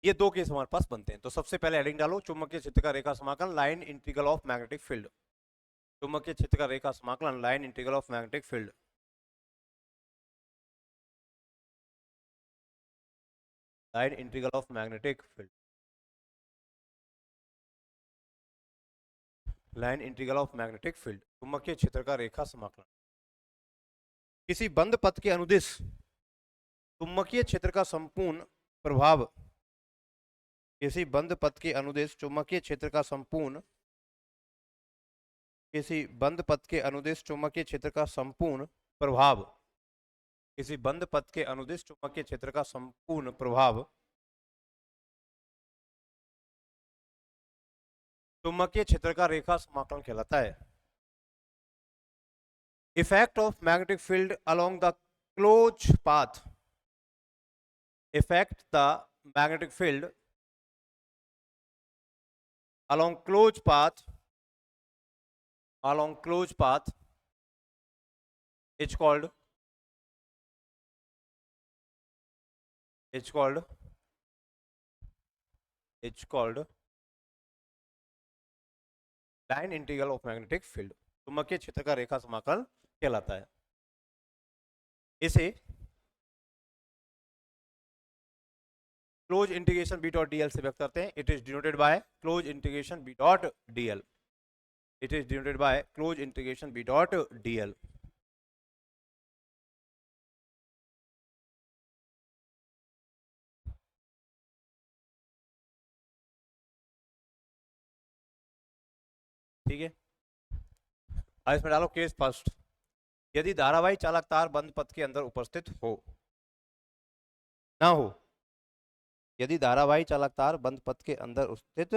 ये दो केस हमारे पास बनते हैं। तो सबसे पहले हेडिंग डालो, चुंबकीय क्षेत्र का रेखा समाकलन, line integral of magnetic field. चुंबकीय क्षेत्र का रेखा समाकलन, line integral of magnetic field. Line integral of magnetic field, line integral of magnetic field, चुंबकीय क्षेत्र का रेखा समाकलन। किसी बंद पथ के अनुदिश चुंबकीय क्षेत्र का संपूर्ण प्रभाव, किसी बंद पथ के अनुदिश चुंबकीय क्षेत्र का संपूर्ण, किसी बंद पथ के अनुदिश चुंबकीय क्षेत्र का संपूर्ण प्रभाव, किसी बंद पथ के अनुदिश चुंबकीय क्षेत्र का संपूर्ण प्रभाव चुंबकीय क्षेत्र का रेखा समाकलन कहलाता है। Effect of magnetic field along the close path, effect the magnetic field along closed path, along closed path is called, it's called, it's called line integral of magnetic field, चुंबकीय क्षेत्र का रेखा समाकलन कहलाता है। इसे close integration B dot DL से व्यक्त करते हैं। It is denoted by close integration B dot DL, it is denoted by close integration B dot DL. ठीक है, अब इसमें डालो केस फर्स्ट, यदि धारावाही चालक तार बंद पथ के अंदर उपस्थित हो, ना हो, यदि धारावाही चालक तार बंद पथ के अंदर उपस्थित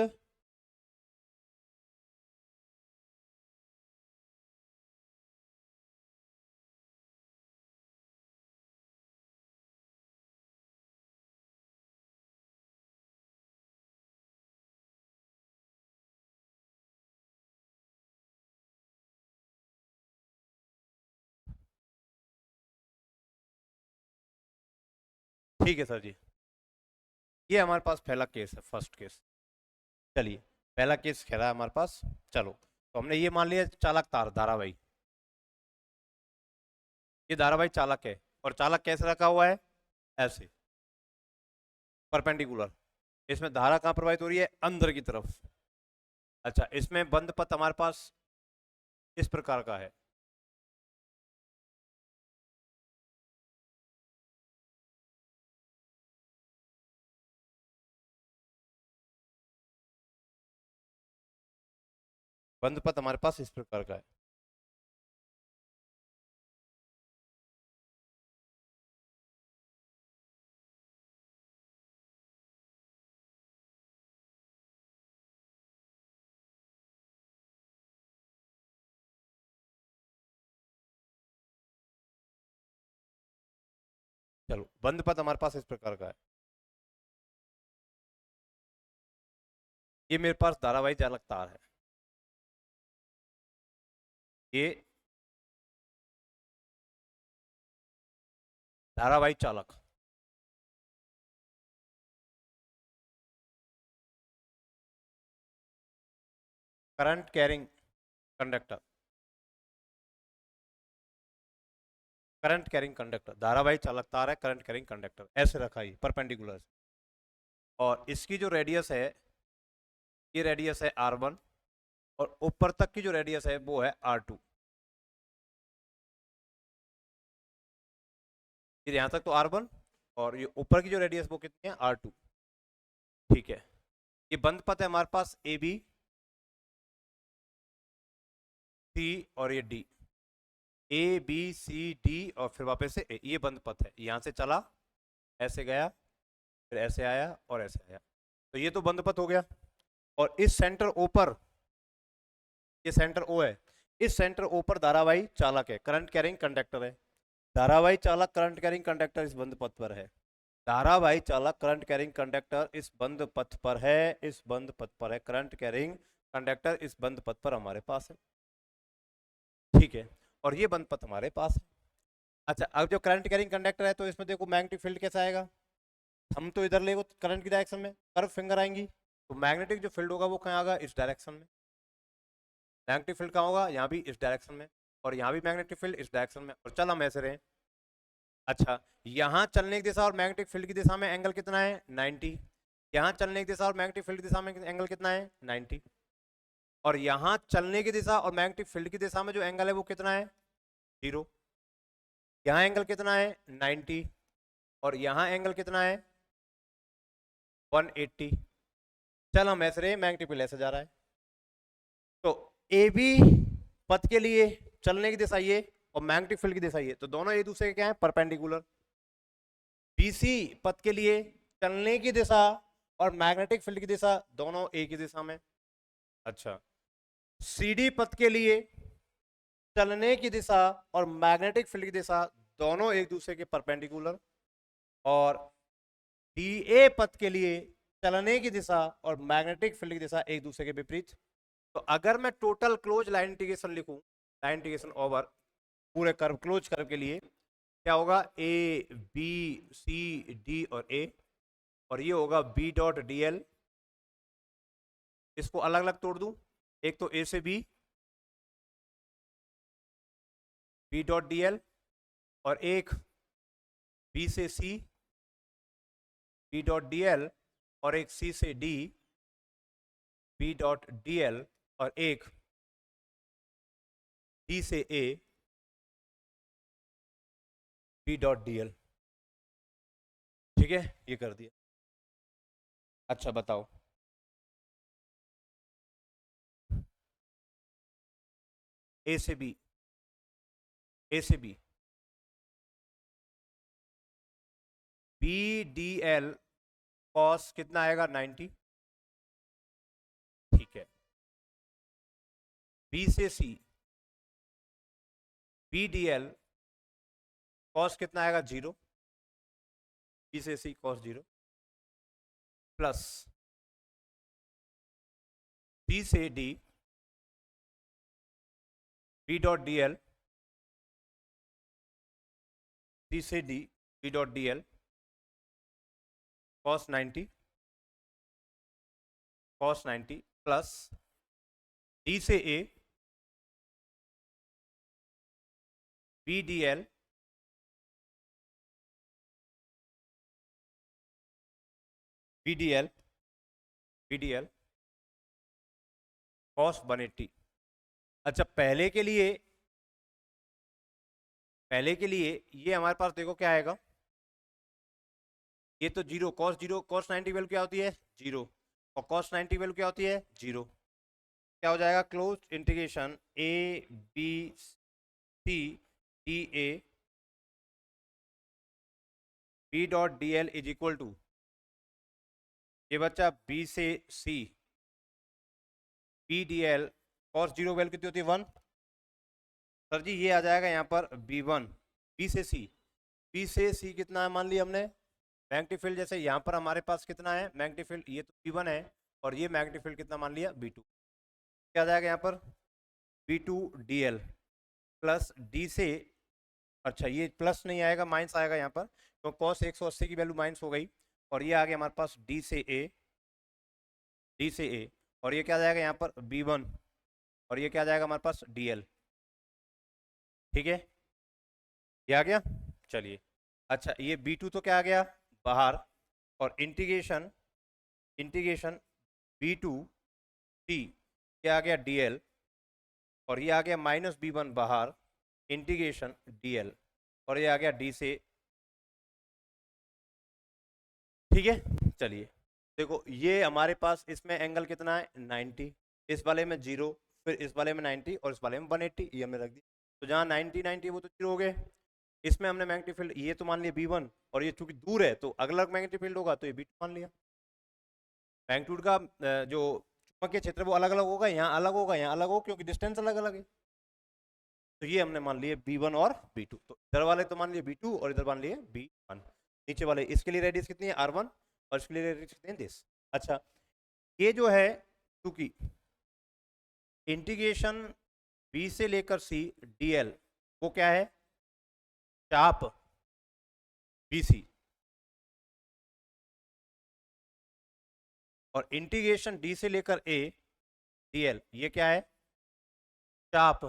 ठीक है सर जी, ये हमारे पास पहला केस है, फर्स्ट केस। चलिए पहला केस कह रहा है हमारे पास, चलो तो हमने ये मान लिया चालक तार धारावाही, ये धारावाही चालक है और चालक कैसे रखा हुआ है? ऐसे परपेंडिकुलर। इसमें धारा कहां प्रवाहित हो रही है? अंदर की तरफ। अच्छा, इसमें बंद पथ हमारे पास इस प्रकार का है, बंद पथ हमारे पास इस प्रकार का है। चलो बंद पथ हमारे पास इस प्रकार का है, ये मेरे पास धारावाही चालक तार है, ये धारावाही चालक, current carrying conductor, current carrying conductor, धारावाही चालक तार है, करंट कैरिंग कंडक्टर, ऐसे रखा है परपेंडिकुलर। और इसकी जो रेडियस है, ये रेडियस है R1 और ऊपर तक की जो रेडियस है वो है R2। फिर यहां तक तो R1 और ये ऊपर की जो रेडियस वो कितनी है? R2। ठीक है, ये बंद पथ है हमारे पास AB, C और ये D, ABCD और फिर वापस से A, ये बंद पथ है। यहां से चला, ऐसे गया, फिर ऐसे आया और ऐसे आया। तो ये तो बंद पथ हो गया। और इस सेंटर ओ पर, ये सेंटर ओ है, इस सेंटर ओ पर धारावाही चालक है, करंट कैरिंग कंडक्टर है। धारावाही चालक करंट कैरिंग कंडक्टर इस बंद पथ पर है। धारावाही चालक करंट कैरिंग कंडक्टर इस बंद पथ पर है, इस बंद पथ पर है। करंट कैरिंग कंडक्टर इस बंद पथ पर हमारे पास है, ठीक है। और ये बंद पथ हमारे पास है। अच्छा, अब जो करंट कैरिंग कंडक्टर है तो इसमें देखो मैग्नेटिक फील्ड कैसा आएगा, हम तो इधर ले करंट की डायरेक्शन में कर्व फिंगर आएंगी, तो मैग्नेटिक जो फील्ड होगा वो कहाँ आएगा, इस डायरेक्शन में। मैग्नेटिक फील्ड कहाँ होगा, यहाँ भी इस डायरेक्शन में, और यहाँ भी मैग्नेटिक फील्ड इस डायरेक्शन में। और चल हम ऐसे रहे। अच्छा, यहाँ चलने की दिशा और मैग्नेटिक फील्ड की दिशा में एंगल कितना है, 90। यहाँ चलने की दिशा और मैग्नेटिक फील्ड की दिशा में एंगल कितना है, 90। और यहाँ चलने की दिशा और मैग्नेटिक फील्ड की दिशा में जो एंगल है वो कितना है, 0। यहाँ एंगल कितना है, 90। और यहाँ एंगल कितना है, 180। चल हम ऐसे रहे, मैग्नेटिक फील्ड ऐसे जा रहा है। तो ए बी पथ के लिए चलने की दिशा ये और मैग्नेटिक फील्ड की दिशा ये, तो दोनों एक दूसरे के क्या है, परपेंडिकुलर। बीसी पथ के लिए चलने की दिशा और मैग्नेटिक फील्ड की दिशा दोनों एक ही दिशा में। अच्छा, सीडी पथ के लिए चलने की दिशा और मैग्नेटिक फील्ड की दिशा दोनों एक दूसरे के परपेंडिकुलर। और डीए पथ के लिए चलने की दिशा और मैग्नेटिक फील्ड की दिशा एक दूसरे के विपरीत। तो अगर मैं टोटल क्लोज लाइन इंटीग्रेशन लिखूं, लाइन इंटीग्रेशन ओवर पूरे कर्व, क्लोज कर्व के लिए क्या होगा, ए बी सी डी और ए, और ये होगा बी डॉट डी एल। इसको अलग अलग तोड़ दूं, एक तो ए से B, B dot D L, और एक बी से C, B dot D L, और एक सी से D, B dot D L, और एक डी से A, B dot D L. ठीक है, ये कर दिया। अच्छा बताओ, ए से बी, ए से B, B D L cos कितना आएगा, 90। ठीक है, बी से C, B D L cos कितना आएगा, 0। बी से सी कॉस 0, प्लस डी से D, B dot D L, D से D, B dot D L cos 90, cos 90, plus D से A, B D L, B D L, B D L cos 180। अच्छा, पहले के लिए ये हमारे पास देखो क्या आएगा, ये तो 0, कॉस 0, कॉस 90 वैल्यू क्या होती है, 0, और कॉस 90 वैल्यू क्या होती है, 0। क्या हो जाएगा, close integration A B C D A B dot D L is equal to, ये बच्चा बी से C, B D L cos 0 value कितनी होती है, 1। सर जी ये आ जाएगा यहाँ पर B1, बी से सी, बी से सी कितना है मान लिया हमने, मैग्नेटिक फील्ड जैसे यहाँ पर हमारे पास कितना है मैग्नेटिक फील्ड, ये तो B1 है, और ये मैग्नेटिक फील्ड कितना मान लिया, B2। क्या आ जाएगा यहाँ पर, B2 DL प्लस D से, अच्छा ये प्लस नहीं आएगा, माइनस आएगा यहाँ पर, तो कॉस 180 की वैल्यू माइनस हो गई, और ये आ गया हमारे पास D से A, D से A, और ये क्या आ जाएगा यहाँ पर B1, और ये क्या आ जाएगा हमारे पास DL। ठीक है, ये आ गया। चलिए, अच्छा ये B2 तो क्या आ गया बाहर, और इंटीग्रेशन इंटीग्रेशन B2 T क्या आ गया DL, और ये आ गया माइनस B1 बाहर, इंटीग्रेशन DL, और ये आ गया D से। ठीक है, चलिए देखो ये हमारे पास इसमें एंगल कितना है, 90, इस वाले में 0, फिर इस वाले में 90, और इस वाले में 180, ये हमने रख दी। तो जहाँ 90 90 वो तो 0 हो गए। इसमें हमने मैग्नेटिक फील्ड ये तो मान लिया B1, और ये चूंकि दूर है तो अगला मैग्नेटिक फील्ड होगा तो ये B2 मान लिया। मैग्नीट्यूड का जो चुंबकीय क्षेत्र वो अलग अलग होगा, यहाँ अलग होगा, यहाँ अलग होगा, क्योंकि डिस्टेंस अलग अलग है। तो ये हमने मान लिए B1 और B2, तो इधर वाले तो मान लिए B2 और इधर मान लिए B1। नीचे वाले इसके लिए रेडियस कितनी है R1 और इसके लिए रेडियस कितनी है दिस। अच्छा, ये जो है क्योंकि इंटीग्रेशन B से लेकर C dl वो क्या है, चाप BC, और इंटीग्रेशन D से लेकर A dl ये क्या है, चाप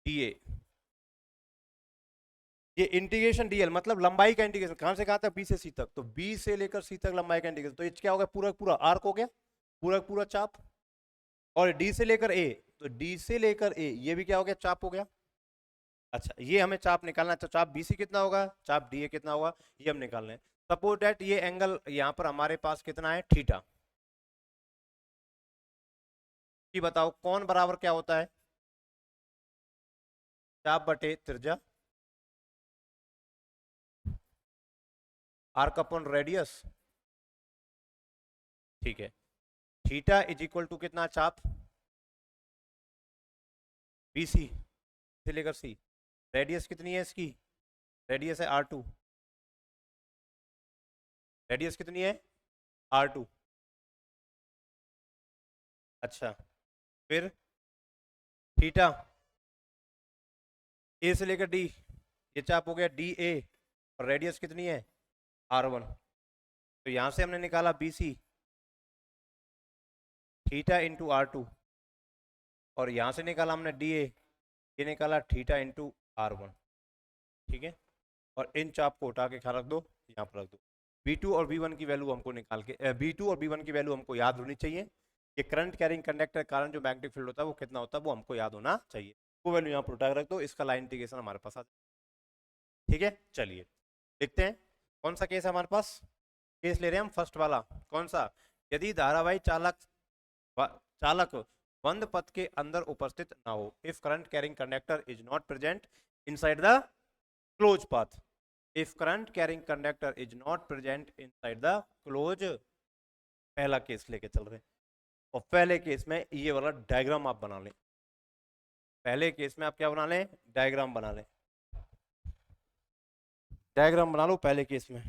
DA। ये इंटीग्रेशन डीएल मतलब लंबाई का इंटीग्रेशन, कहां से कहां तक, बी से सी तक, तो बी से लेकर सी तक लंबाई का इंटीग्रेशन, तो ये क्या हो गया, पूरा पूरा आर्क हो गया, पूरा पूरा चाप। और डी से लेकर ए, तो डी से लेकर ए ये भी क्या हो गया, चाप हो गया। अच्छा, ये हमें चाप निकालना है, तो चाप बीसी कितना होगा, चाप डी ए कितना होगा, ये हम निकालना है। सपोज दैट ये एंगल यहां पर हमारे पास कितना है, थीटा। कि बताओ कौन बराबर क्या होता है, चाप बटे त्रिज्या, आर्क अपॉन रेडियस। ठीक है, थीटा इज इक्वल टू कितना, चाप BC से लेकर C, रेडियस कितनी है इसकी, रेडियस है R2, रेडियस कितनी है R2। अच्छा, फिर थीटा A से लेकर D, ये चाप हो गया DA, और रेडियस कितनी है R1। तो यहां से हमने निकाला BC थीटा इंटू R2, और यहां से निकाला हमने DA, ये निकाला थीटा इंटू R1। ठीक है, और इन चाप को उठा के खा रख दो, यहाँ पर रख दो। B2 और B1 की वैल्यू हमको निकाल के B2 और B1 की वैल्यू हमको याद होनी चाहिए, कि करंट कैरिंग कंडक्टर के कारण जो मैग्नेटिक फील्ड होता है वो कितना होता है, वो हमको याद होना चाहिए। वो वैल्यू यहाँ पर उठा के रख दो, इसका लाइन इंटीग्रेशन हमारे पास आ जाए। ठीक है, चलिए देखते हैं कौन सा केस है हमारे पास। केस ले रहे हैं हम फर्स्ट वाला, कौन सा, यदि धारावाही चालक बंद पथ के अंदर उपस्थित ना हो, if current carrying conductor is not present inside the close path, if current carrying conductor is not present inside the close. पहला केस लेके चल रहे हैं, और पहले केस में ये वाला डायग्राम आप बना लें, पहले केस में आप क्या बना लें, डायग्राम बना लें, डायग्राम बना लो पहले केस में।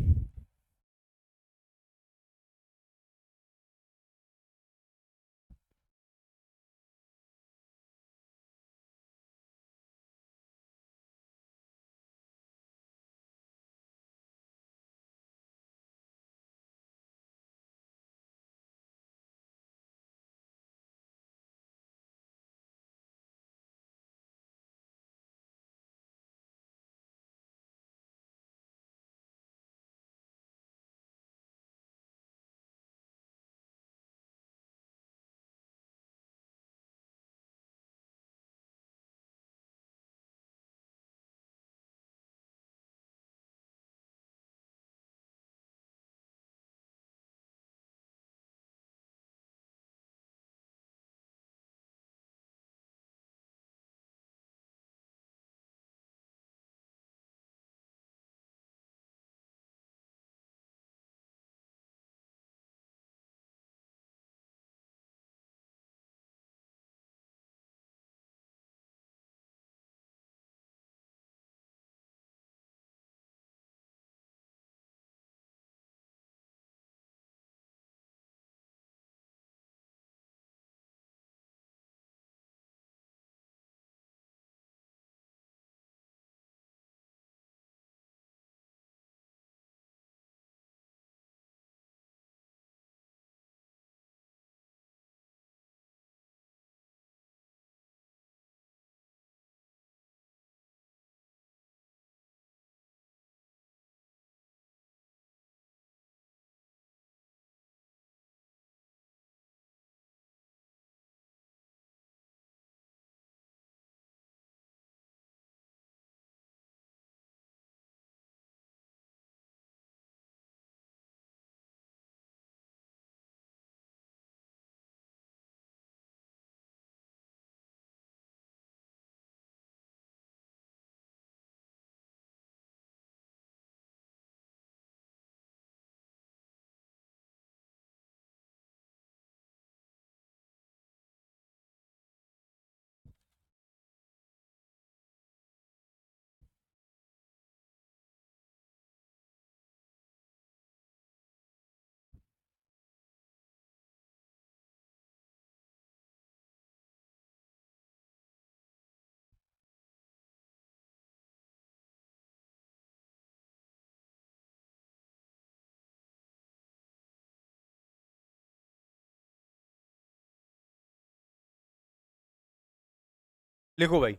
लिखो भाई।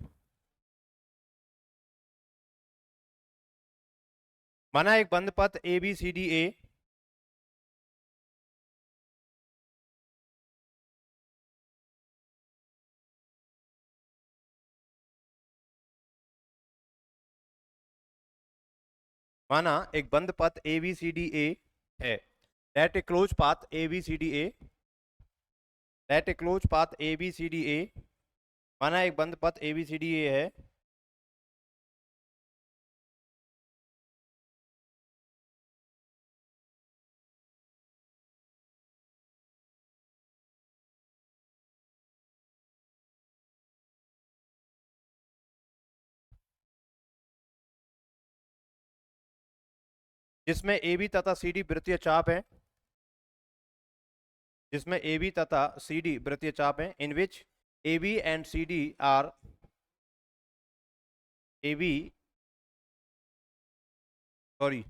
माना एक बंद पथ A B C D A, माना एक बंद पथ A B C D A है, that a close path A B C D A, that a close path A B C D A, माना एक बंद पथ A B C D A है, जिसमें ए बी तथा सी डी वृत्तीय चाप है, जिसमें ए बी तथा सी डी वृत्तीय चाप है, in which A B and C D are, A B, sorry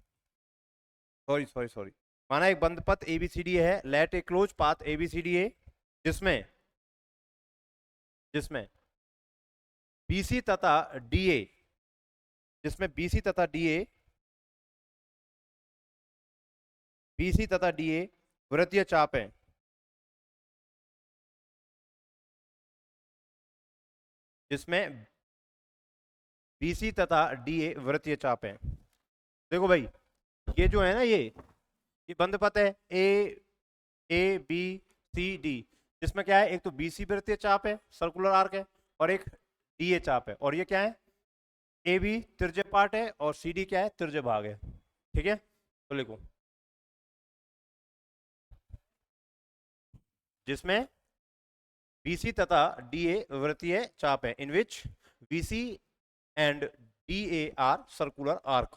sorry sorry sorry, माना एक बंद पथ ए बी सी डी है, let a close path A B C D A, जिसमें जिसमें बी सी तथा डी ए, जिसमें B C तथा डी ए, बी सी तथा डी ए वृत्तीय चाप है, जिसमें बी सी तथा डी ए वृत्तीय चाप है। देखो भाई, ये जो है ना, ये बंद पथ है ए, ए बी सी डी, जिसमें क्या है, एक तो बी सी वृत्तीय चाप है, सर्कुलर आर्क है, और एक डी ए चाप है, और ये क्या है, ए बी तिरछे पार्ट है, और सी डी क्या है, तिरछे भाग है। ठीक है, तो लिखो, जिसमें BC तथा DA वृत्तीय चाप है, in which BC and DA are circular arc,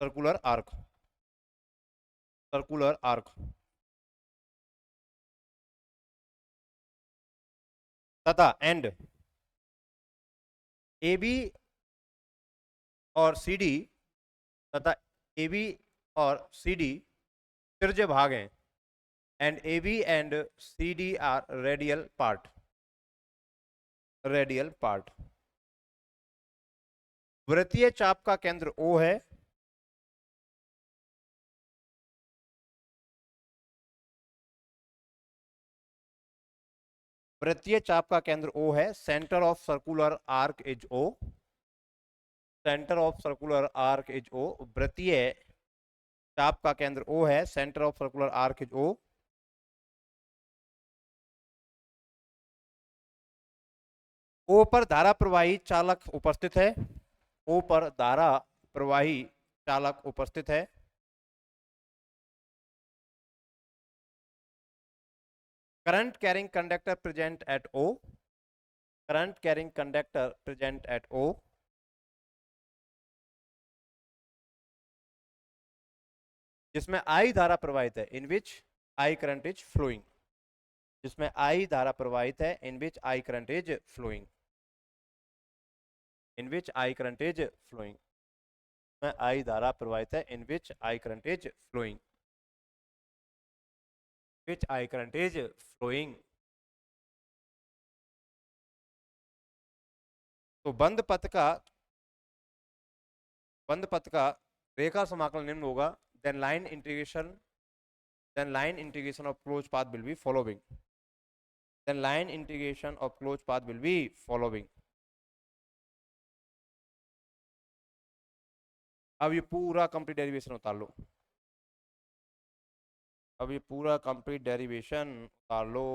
circular arc, circular arc, तथा एंड AB और CD, तथा AB और CD तिरछे भाग हैं, and AB and CD are radial part, radial part. वृत्तीय चाप का केंद्र O है, वृत्तीय चाप का केंद्र O है, centre of circular arc is O, centre of circular arc is O, वृत्तीय चाप का केंद्र O है, centre of circular arc is O। O पर धारा प्रवाही चालक उपस्थित है, O पर धारा प्रवाही चालक उपस्थित है, current carrying conductor present at O, current carrying conductor present at O, जिसमें I धारा प्रवाहित है, in which I current is flowing, जिसमें I धारा प्रवाहित है, in which I current is flowing, in which I current is flowing, में I धारा प्रवाहित है, in which I current is flowing, which I current is flowing. तो बंद पथ का रेखा समाकलन निम्न होगा, then line integration of closed path will be following, then line integration of closed path will be following। अब ये पूरा कंप्लीट डेरिवेशन उतार लो, अब ये पूरा कंप्लीट डेरिवेशन उतार लो।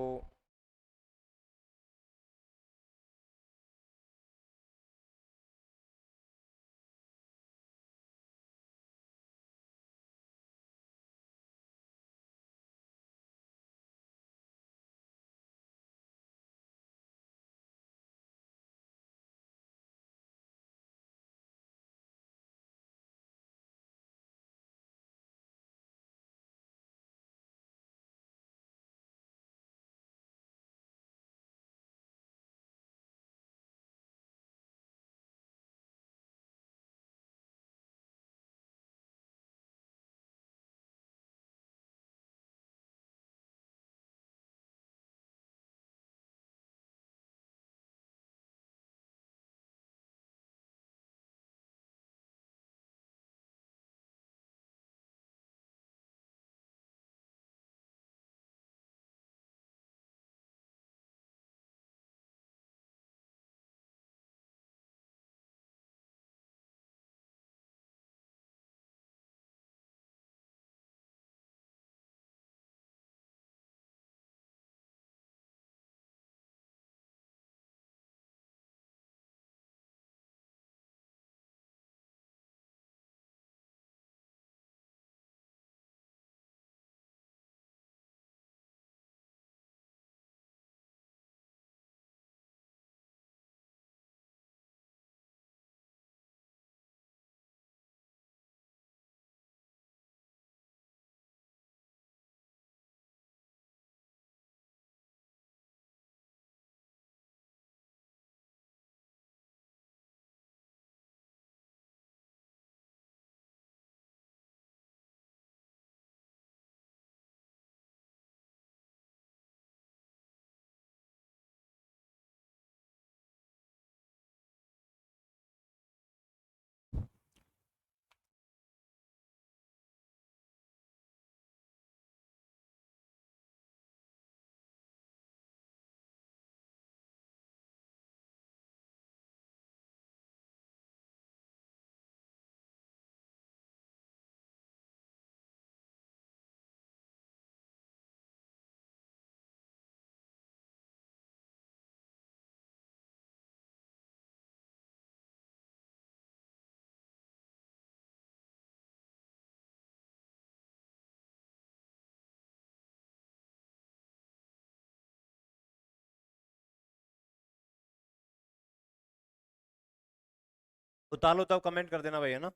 उतार लो तब कमेंट कर देना भाई, है ना?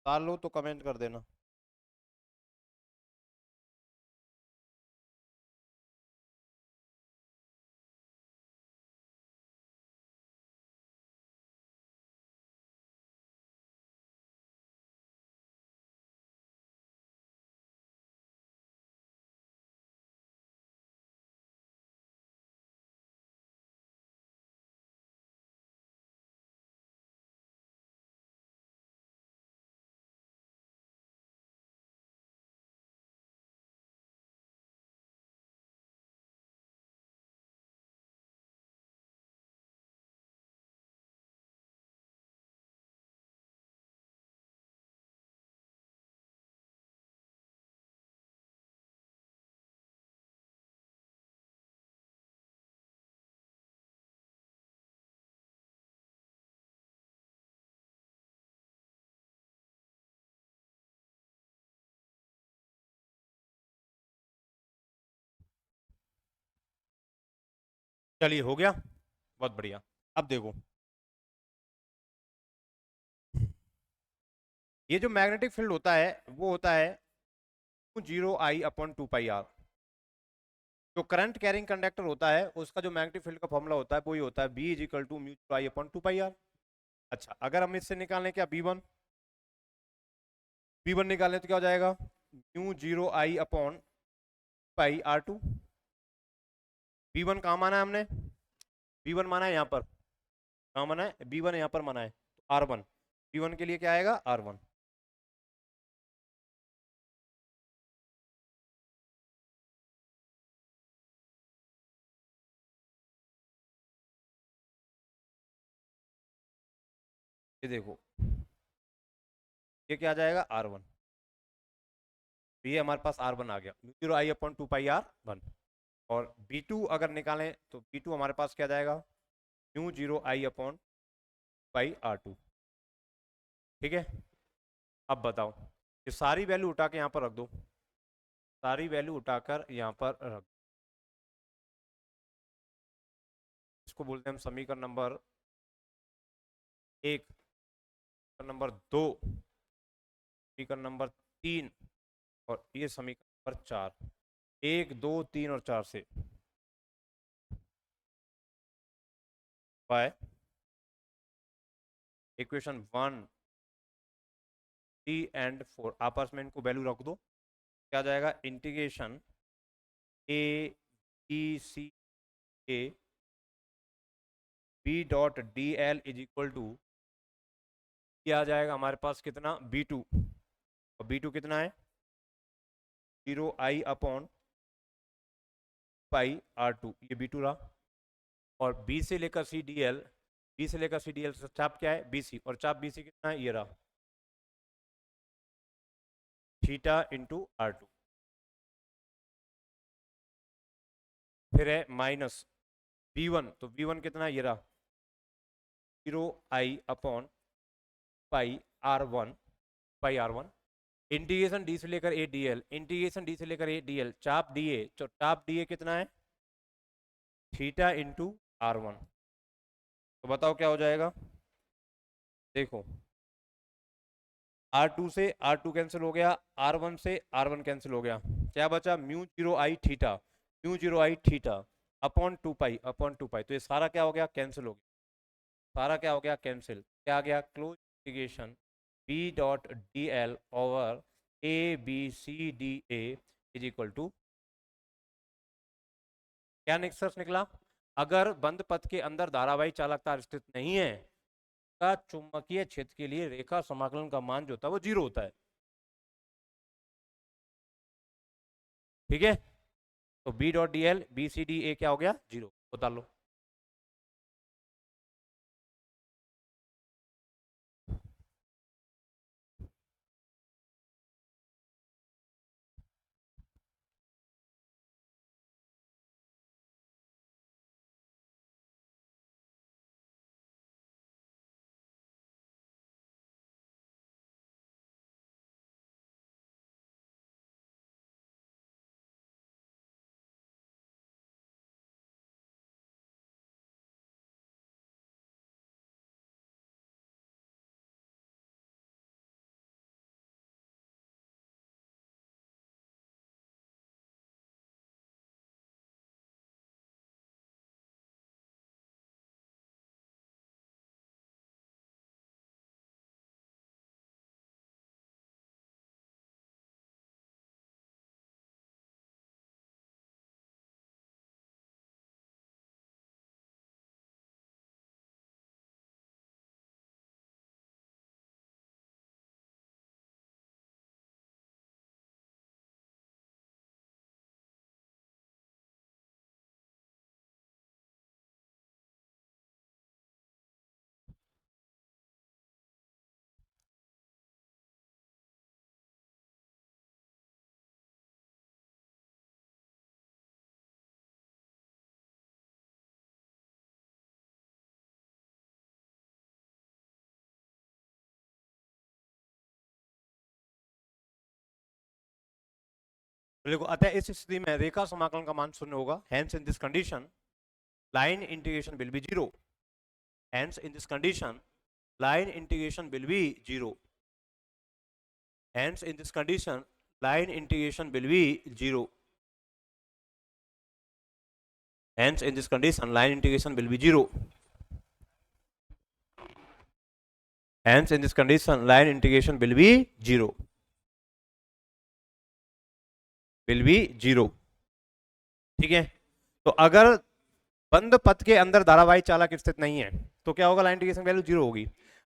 उतार लो तो कमेंट कर देना। चलिए, हो गया, बहुत बढ़िया। अब देखो, ये जो मैग्नेटिक फील्ड होता है वो होता है 0I/2πr। जो करंट कैरिंग कंडक्टर होता है उसका जो मैग्नेटिक फील्ड का फॉर्मूला होता है वो ही होता है B = μ/I/2πr। अच्छा, अगर हम इससे निकालें क्या B1 निकालें तो क्या हो जाएगा, μ0I/πr2। B1 कहाँ माना है हमने? B1 माना है यहाँ पर, कहाँ माना है? B1 यहाँ पर माना है, तो R1, B1 के लिए क्या आएगा, R1। ये देखो, ये क्या आ जाएगा, R1। तो ये हमारे पास R1 आ गया, 0I/2πr1। और B2 अगर निकालें तो B2 हमारे पास क्या जाएगा, μ0I/πr2। ठीक है, अब बताओ, ये सारी वैल्यू उठा के यहाँ पर रख दो, सारी वैल्यू उठाकर यहाँ पर रख, इसको बोलते हैं हम समीकरण नंबर 1, समीकरण नंबर 2, समीकरण नंबर 3, और ये समीकरण नंबर 4। 1, 2, 3 और 4 से बाय इक्वेशन 1, 3 एंड 4 आपस में इनको वैल्यू रख दो, क्या जाएगा, integration A B C A B.dl क्या आ जाएगा हमारे पास, कितना, B2। और B2 कितना है, 0I/πr2, ये B2 रहा। और B से लेकर CDL, B से लेकर CDL चाप क्या है, BC, और चाप BC कितना है, ये रहा, θ/R2। फिर है माइनस B1, तो B1 कितना है, ये रहा, 0I/πr1, इंटीग्रेशन D से लेकर ADL, इंटीग्रेशन D से लेकर ADL, चाप DA, तो चाप DA कितना है, θ/R1। तो बताओ क्या हो जाएगा, देखो, R2 से R2 कैंसिल हो गया, R1 से R1 कैंसिल हो गया, क्या बचा, μ0I/θ/2π, तो ये सारा क्या हो गया, कैंसिल हो गया, सारा क्या हो गया, कैंसिल, क्या आ गया, close integration B.dl/ABCDA is equal to, क्या निष्कर्ष निकला, अगर बंद पथ के अंदर धारावाही चालकता स्थित नहीं है का चुंबकीय क्षेत्र के लिए रेखा समाकलन का मान जो होता है वो 0 होता है। ठीक है, तो B.dl/BCDA क्या हो गया, 0, बता लो। तो देखो अतः इस स्थिति में रेखा समाकलन का मान शून्य होगा, hence in this condition line integration will be zero, hence in this condition line integration will be zero, hence in this condition line integration will be zero, hence in this condition line integration will be zero, hence in this condition line integration will be zero, will be zero। ठीक है, तो अगर बंद पथ के अंदर धारावाही चालक स्थित नहीं है तो क्या होगा, लाइन इंटीग्रेशन वैल्यू जीरो होगी।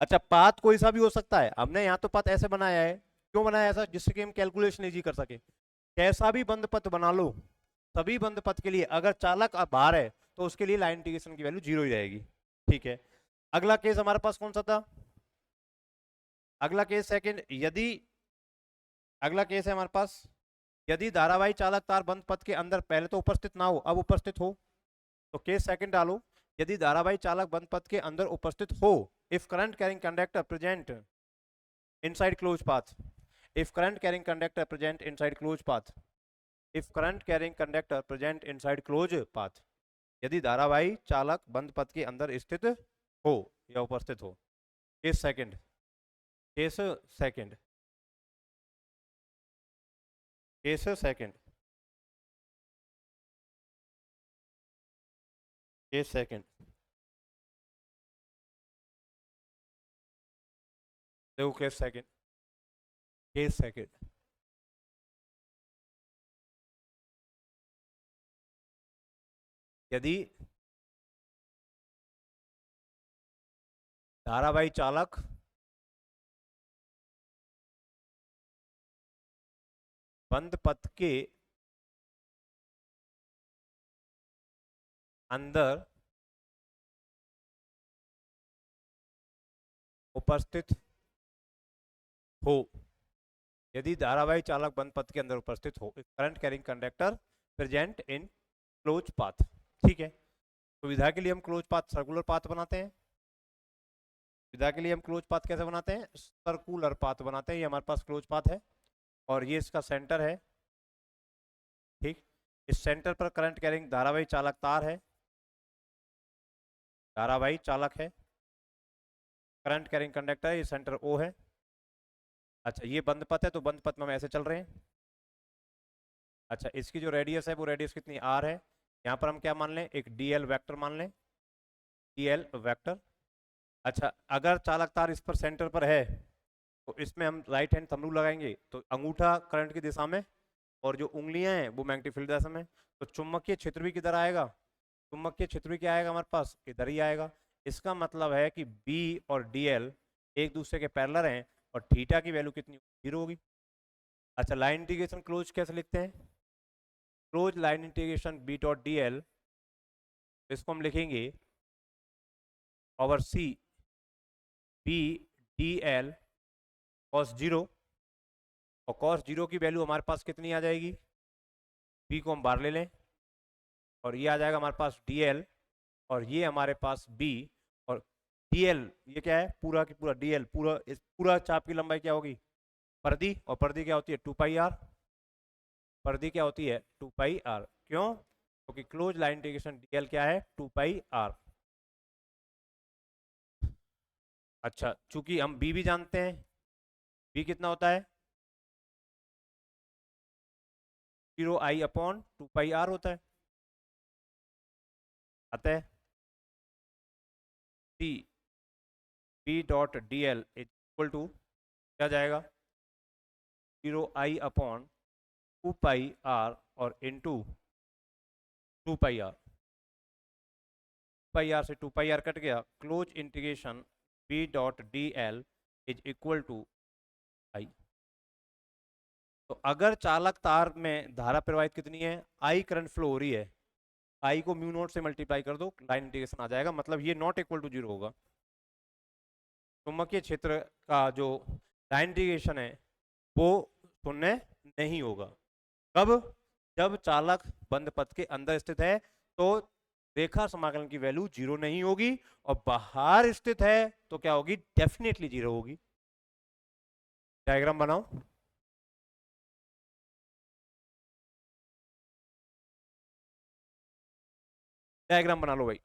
अच्छा, पाथ कोई सा भी हो सकता है, हमने यहाँ तो पथ ऐसे बनाया है, क्यों बनाया ऐसा, जिससे कि हम कैलकुलेशन इजी कर सके। कैसा भी बंद पथ बना लो, सभी बंद पथ के लिए अगर चालक बाहर है तो उसके लिए लाइन इंटीग्रेशन की वैल्यू जीरो ही रहेगी। ठीक है, अगला केस हमारे पास कौन सा था, अगला केस सेकंड, यदि अगला केस है हमारे पास यदि धारावाही चालक तार बंद पथ के अंदर पहले तो उपस्थित ना हो, अब उपस्थित हो, तो केस सेकंड डालो, यदि धारावाही चालक बंद पथ के अंदर उपस्थित हो, if current carrying conductor present inside close path, if current carrying conductor present inside closed path, if current carrying conductor present inside closed path, यदि धारावाही चालक बंद पथ के अंदर स्थित हो या उपस्थित हो। Case second, case second, case second, case second, देखो केस सेकंड, केस सेकंड, यदि धारावाही चालक बंद पथ के अंदर उपस्थित हो, यदि धारावाही चालक बंद पथ के अंदर उपस्थित हो, current carrying conductor present in close path. ठीक है, सुविधा के लिए हम क्लोज पाथ सर्कुलर पाथ बनाते हैं, सुविधा के लिए हम क्लोज पाथ कैसे बनाते हैं, सर्कुलर पाथ बनाते हैं। ये हमारे पास क्लोज पाथ है और ये इसका सेंटर है। ठीक, इस सेंटर पर करंट कैरिंग धारावाही चालक तार है, धारावाही चालक है, करंट कैरिंग कंडक्टर, ये सेंटर ओ है। अच्छा, ये बंद पथ है तो बंद पथ में हम ऐसे चल रहे हैं। अच्छा, इसकी जो रेडियस है वो रेडियस कितनी आर है, यहाँ पर हम क्या मान लें, एक डीएल वेक्टर मान लें, डीएल वेक्टर। अच्छा, अगर चालक तार इस पर सेंटर पर है तो इसमें हम राइट हैंड थंब रूल लगाएंगे, तो अंगूठा करंट की दिशा में और जो उंगलियां हैं वो मैग्नेटिक फील्ड दिशा में, तो चुंबकीय क्षेत्र भी किधर आएगा, चुंबकीय क्षेत्र भी क्या आएगा हमारे पास, इधर ही आएगा। इसका मतलब है कि बी और डीएल एक दूसरे के पैरेलल हैं और थीटा की वैल्यू कितनी, जीरो होगी। अच्छा, लाइन इंटीग्रेशन क्लोज कैसे लिखते हैं, close line integration B dot D L, इसको हम लिखेंगे over C B D L cos zero, और कॉस जीरो की वैल्यू हमारे पास कितनी आ जाएगी, बी को हम बाहर ले लें और ये आ जाएगा हमारे पास डी एल, और ये हमारे पास बी, और डी एल ये क्या है, पूरा की पूरा डी एल, पूरा इस पूरा चाप की लंबाई क्या होगी, परिधि, और परिधि क्या होती है, 2 पाई आर, परिधि क्या होती है 2 पाई आर। क्यों, क्योंकि क्लोज लाइन इंटीग्रेशन डीएल क्या है 2 पाई आर। अच्छा, चूंकि हम बी भी जानते हैं, बी कितना होता है 0I/2 पाई आर होता है, अतः C B dot D L equal to क्या जाएगा 0I/2 पाई आर और into 2 pi R, pi R से 2 पाई आर कट गया, close integration B dot D L is equal to I. तो अगर चालक तार में धारा प्रवाहित कितनी है, आई करंट फ्लो हो रही है, आई को म्यू नोट से मल्टीप्लाई कर दो, लाइन इंटीग्रेशन आ जाएगा, मतलब ये नॉट इक्वल टू जीरो होगा। चुंबकीय क्षेत्र का जो लाइन इंटीग्रेशन है वो शून्य नहीं होगा। कब, जब चालक बंद पथ के अंदर स्थित है तो रेखा समाकलन की वैल्यू जीरो नहीं होगी, और बाहर स्थित है तो क्या होगी, डेफिनेटली जीरो होगी। डायग्राम बनाओ। डायग्राम बना लो भाई।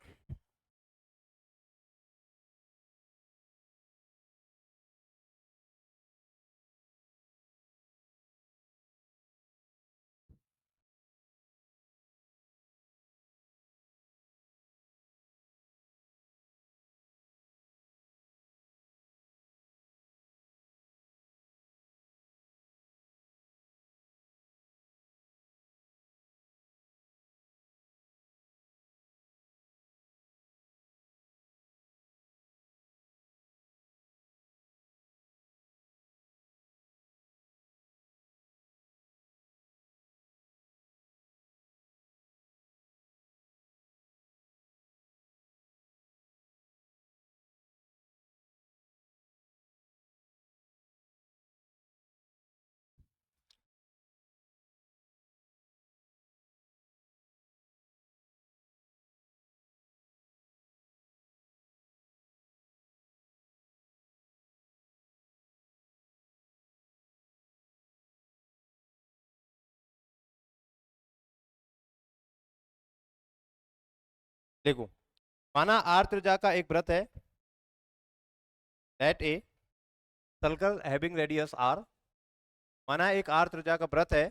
देखो, माना आर त्रिज्या का एक वृत्त है, that a circle having radius R. माना एक आर त्रिज्या का वृत्त है,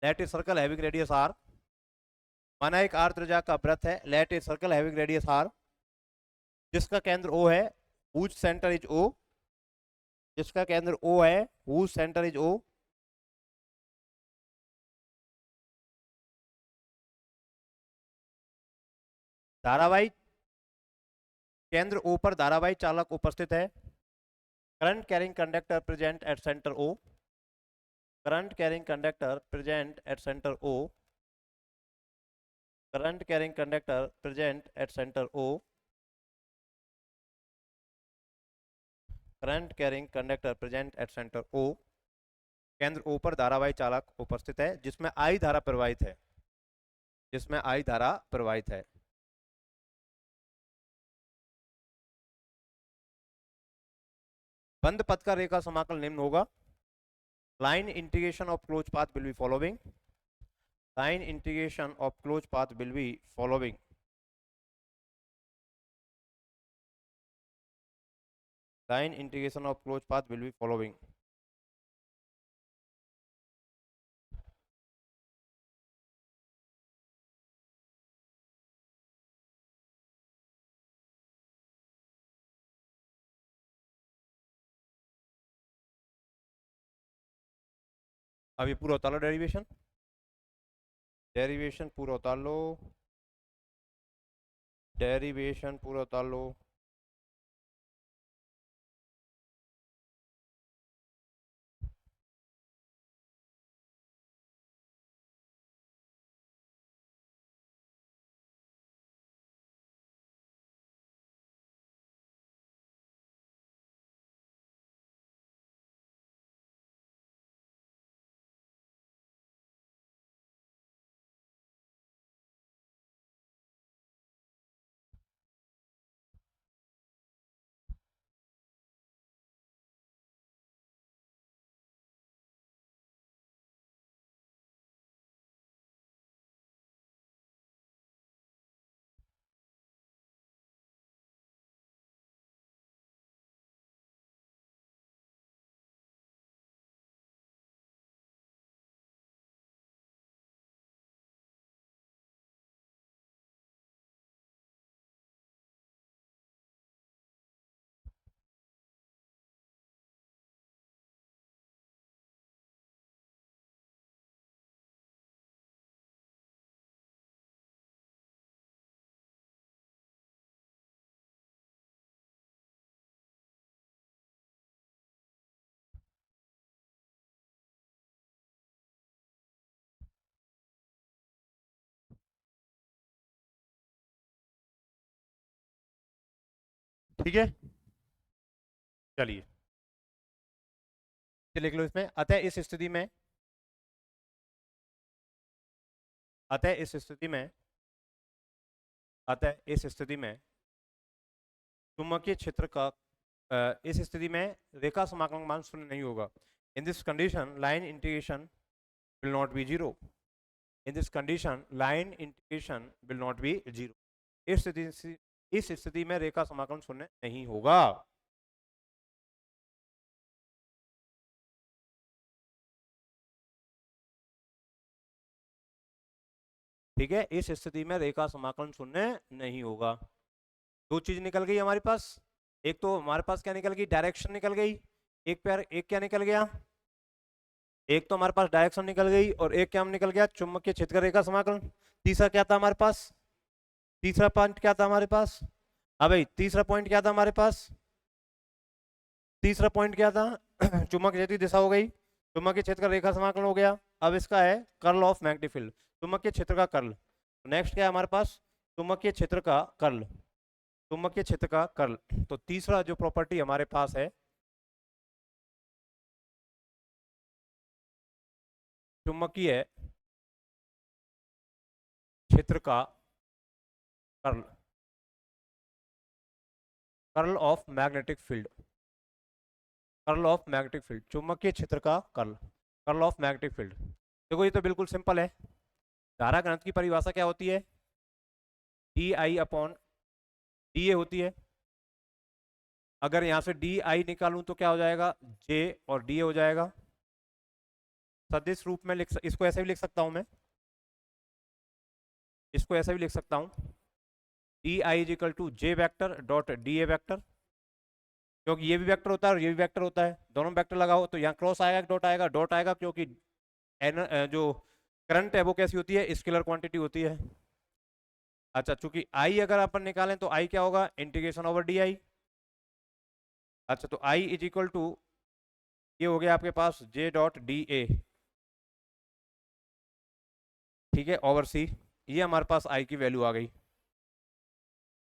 that a circle having radius R. माना एक आर त्रिज्या का वृत्त है, let a circle having radius R, जिसका केंद्र ओ है, हुज सेंटर इज ओ। जिसका केंद्र ओ है, हुज सेंटर इज ओ। धारावाही केंद्र ओ पर धारावाही चालक उपस्थित है। Current carrying conductor present at centre O. Current carrying conductor present at centre O. Current carrying conductor present at centre O. Current carrying conductor present at centre O. केंद्र O पर धारावाही चालक उपस्थित है, जिसमें आई धारा प्रवाहित है। जिसमें आई धारा प्रवाहित है। बंद पथ का रेखा समाकल निम्न होगा। Line integration of close path will be following. Line integration of close path will be following. Line integration of closed path will be following. अब ये पूरा उतार लो डेरिवेशन। डेरिवेशन पूरा उतार लो। डेरिवेशन पूरा उतार लो। ठीक है, चलिए लिख लो इसमें। अतः इस स्थिति में, अतः इस स्थिति में, अतः इस स्थिति में चुंबकीय क्षेत्र का इस स्थिति में रेखा समाकलन मान शून्य नहीं होगा। In this condition line integration will not be zero. In this condition line integration will not be zero. इस स्थिति में रेखा समाकलन शून्य नहीं होगा। ठीक है, इस स्थिति में रेखा समाकलन शून्य नहीं होगा। दो चीज निकल गई हमारे पास। एक तो हमारे पास क्या निकल गई, डायरेक्शन निकल गई। एक क्या निकल गया, एक तो हमारे पास डायरेक्शन निकल गई और एक क्या निकल गया, चुंबकीय क्षेत्र रेखा समाकलन। तीसरा क्या था हमारे पास, तीसरा पॉइंट क्या था हमारे पास, हाँ भाई तीसरा पॉइंट क्या था हमारे पास, तीसरा पॉइंट क्या था चुंबक क्षेत्र की दिशा हो गई, चुंबकीय क्षेत्र का रेखा समाकलन हो गया। अब इसका है कर्ल ऑफ मैग्नेटिक फील्ड, चुंबकीय क्षेत्र का कर्ल। नेक्स्ट क्या है हमारे पास, चुंबकीय क्षेत्र का कर्ल, चुंबकीय क्षेत्र का कर्ल। तो तीसरा जो प्रॉपर्टी हमारे पास है, चुंबकीय क्षेत्र का curl, curl of magnetic field, curl of magnetic field, चुंबकीय क्षेत्र का curl, curl of magnetic field. देखो ये तो बिल्कुल सिंपल है। धारा घनत्व की परिभाषा क्या होती है, डी आई अपॉन डी ए होती है। अगर यहां से डी आई निकालूं तो क्या हो जाएगा, जे और डी ए हो जाएगा। सदिश रूप में इसको ऐसे भी लिख सकता हूं मैं, इसको ऐसे भी लिख सकता हूं, D I is equal to J vector dot D A vector, क्योंकि ये भी वेक्टर होता है और ये भी वेक्टर होता है, दोनों वेक्टर लगाओ तो यहाँ क्रॉस आएगा, डॉट आएगा, डॉट आएगा, क्योंकि जो करंट है वो कैसी होती है, स्केलर क्वांटिटी होती है। अच्छा, चूंकि आई अगर अपन निकालें तो आई क्या होगा, इंटीग्रेशन ओवर डी आई। अच्छा, तो आई इज इक्वल टू ये हो गया आपके पास जे डॉट डी ए, ठीक है, ओवर सी। ये हमारे पास आई की वैल्यू आ गई।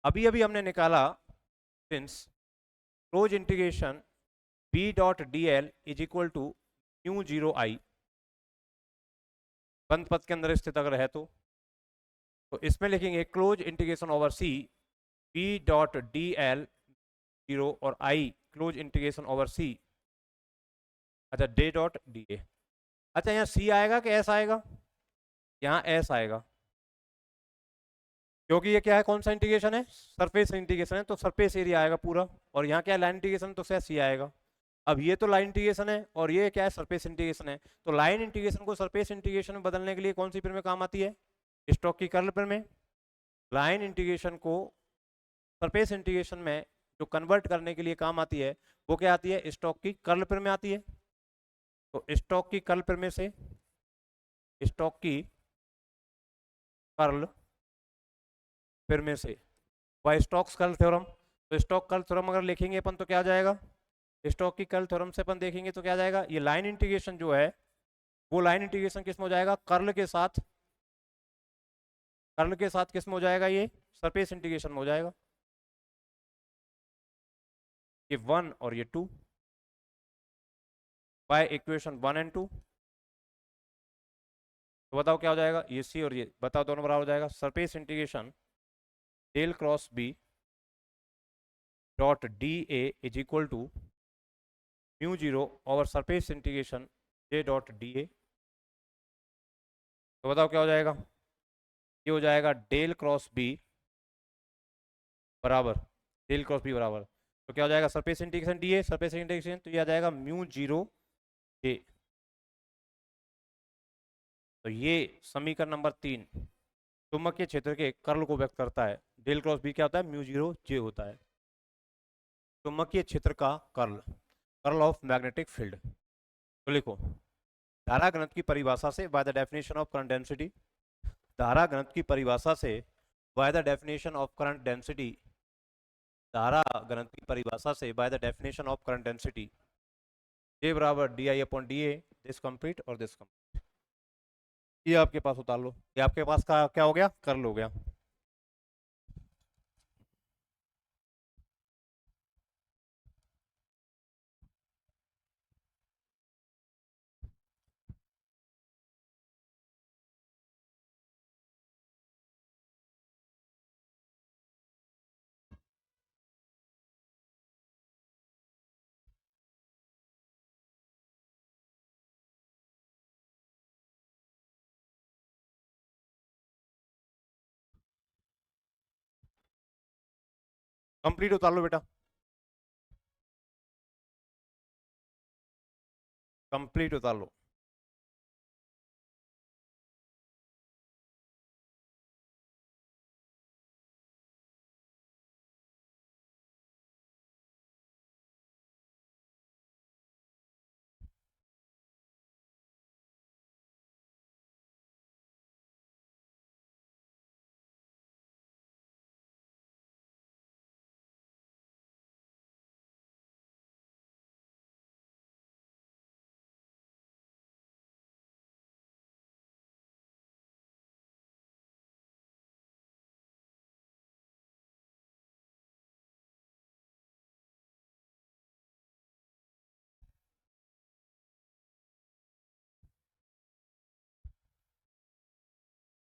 अभी अभी हमने निकाला since close integration B dot D L is equal to mu zero I, बंद पथ के अंदर स्थित अगर है तो इसमें लिखेंगे close integration over C B dot D L zero और I close integration over C, अच्छा डे डॉट डी ए। अच्छा, यहाँ सी आएगा कि एस आएगा, यहाँ एस आएगा, क्योंकि ये क्या है, कौन सा इंटीग्रेशन है, सरफेस इंटीग्रेशन है, तो सरफेस एरिया आएगा पूरा। और यहाँ क्या है, लाइन इंटीग्रेशन, तो सी आएगा। अब ये तो लाइन इंटीग्रेशन है और ये क्या है, सरफेस इंटीग्रेशन है। तो लाइन इंटीग्रेशन को सरफेस इंटीग्रेशन में बदलने के लिए कौन सी प्रमेय काम आती है, स्टोक्स की कर्ल प्रमेय। लाइन इंटीग्रेशन को सरफेस इंटीग्रेशन में जो कन्वर्ट करने के लिए काम आती है वो क्या आती है, स्टोक्स की कर्ल प्रमेय आती है। तो स्टोक्स की कर्ल प्रमेय से, स्टोक्स की कर्ल प्रमेय से, वह स्टोक्स कर्ल थ्योरम। तो स्टोक्स कर्ल थ्योरम अगर लिखेंगे अपन तो क्या आ जाएगा, स्टोक्स की कर्ल थ्योरम से अपन देखेंगे तो क्या आ जाएगा, ये लाइन इंटीग्रेशन जो है वो लाइन इंटीग्रेशन किस में हो जाएगा, कर्ल के साथ, कर्ल के साथ किस में हो जाएगा, ये सरफेस इंटीग्रेशन में हो जाएगा। ये 1 और ये 2 बाय इक्वेशन 1 एंड 2। तो बताओ क्या हो जाएगा, ये सी और ये बताओ दोनों बराबर हो जाएगा, surface integration del cross B dot D A is equal to mu zero over surface integration J dot D A. तो बताओ क्या हो जाएगा, ये हो जाएगा डेल क्रॉस बी बराबर, डेल क्रॉस बी बराबर, तो क्या हो जाएगा, surface integration D A, surface integration, तो ये आ जाएगा म्यू जीरो जे। तो ये समीकरण नंबर 3 चुंबकीय क्षेत्र के कर्ल को व्यक्त करता है। डेल क्रॉस बी क्या होता है, म्यू जीरो जे होता है, चुंबकीय क्षेत्र का curl, curl of magnetic field. तो लिखो, धारा घनत्व की परिभाषा से by the definition of current density, धारा घनत्व की परिभाषा से by the definition of current density, धारा घनत्व की परिभाषा से by the definition of current density, J बराबर D I upon D A, this complete और दिस कंप्लीट। ये आपके पास उतार लो, ये आपके पास का क्या हो गया, कर्ल हो गया। कंप्लीट उतार लो बेटा, कंप्लीट उतार लो।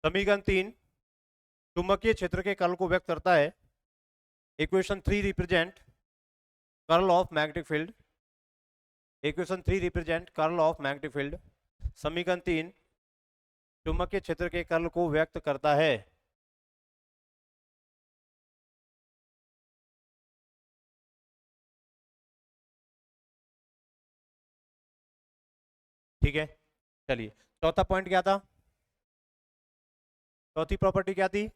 समीकरण 3 चुंबकीय क्षेत्र के कर्ल को व्यक्त करता है। Equation 3 represent curl of magnetic field. Equation 3 represent curl of magnetic field. समीकरण 3 चुंबकीय क्षेत्र के कर्ल को व्यक्त करता है। ठीक है, चलिए चौथा पॉइंट क्या था, चौथी प्रॉपर्टी क्या थी?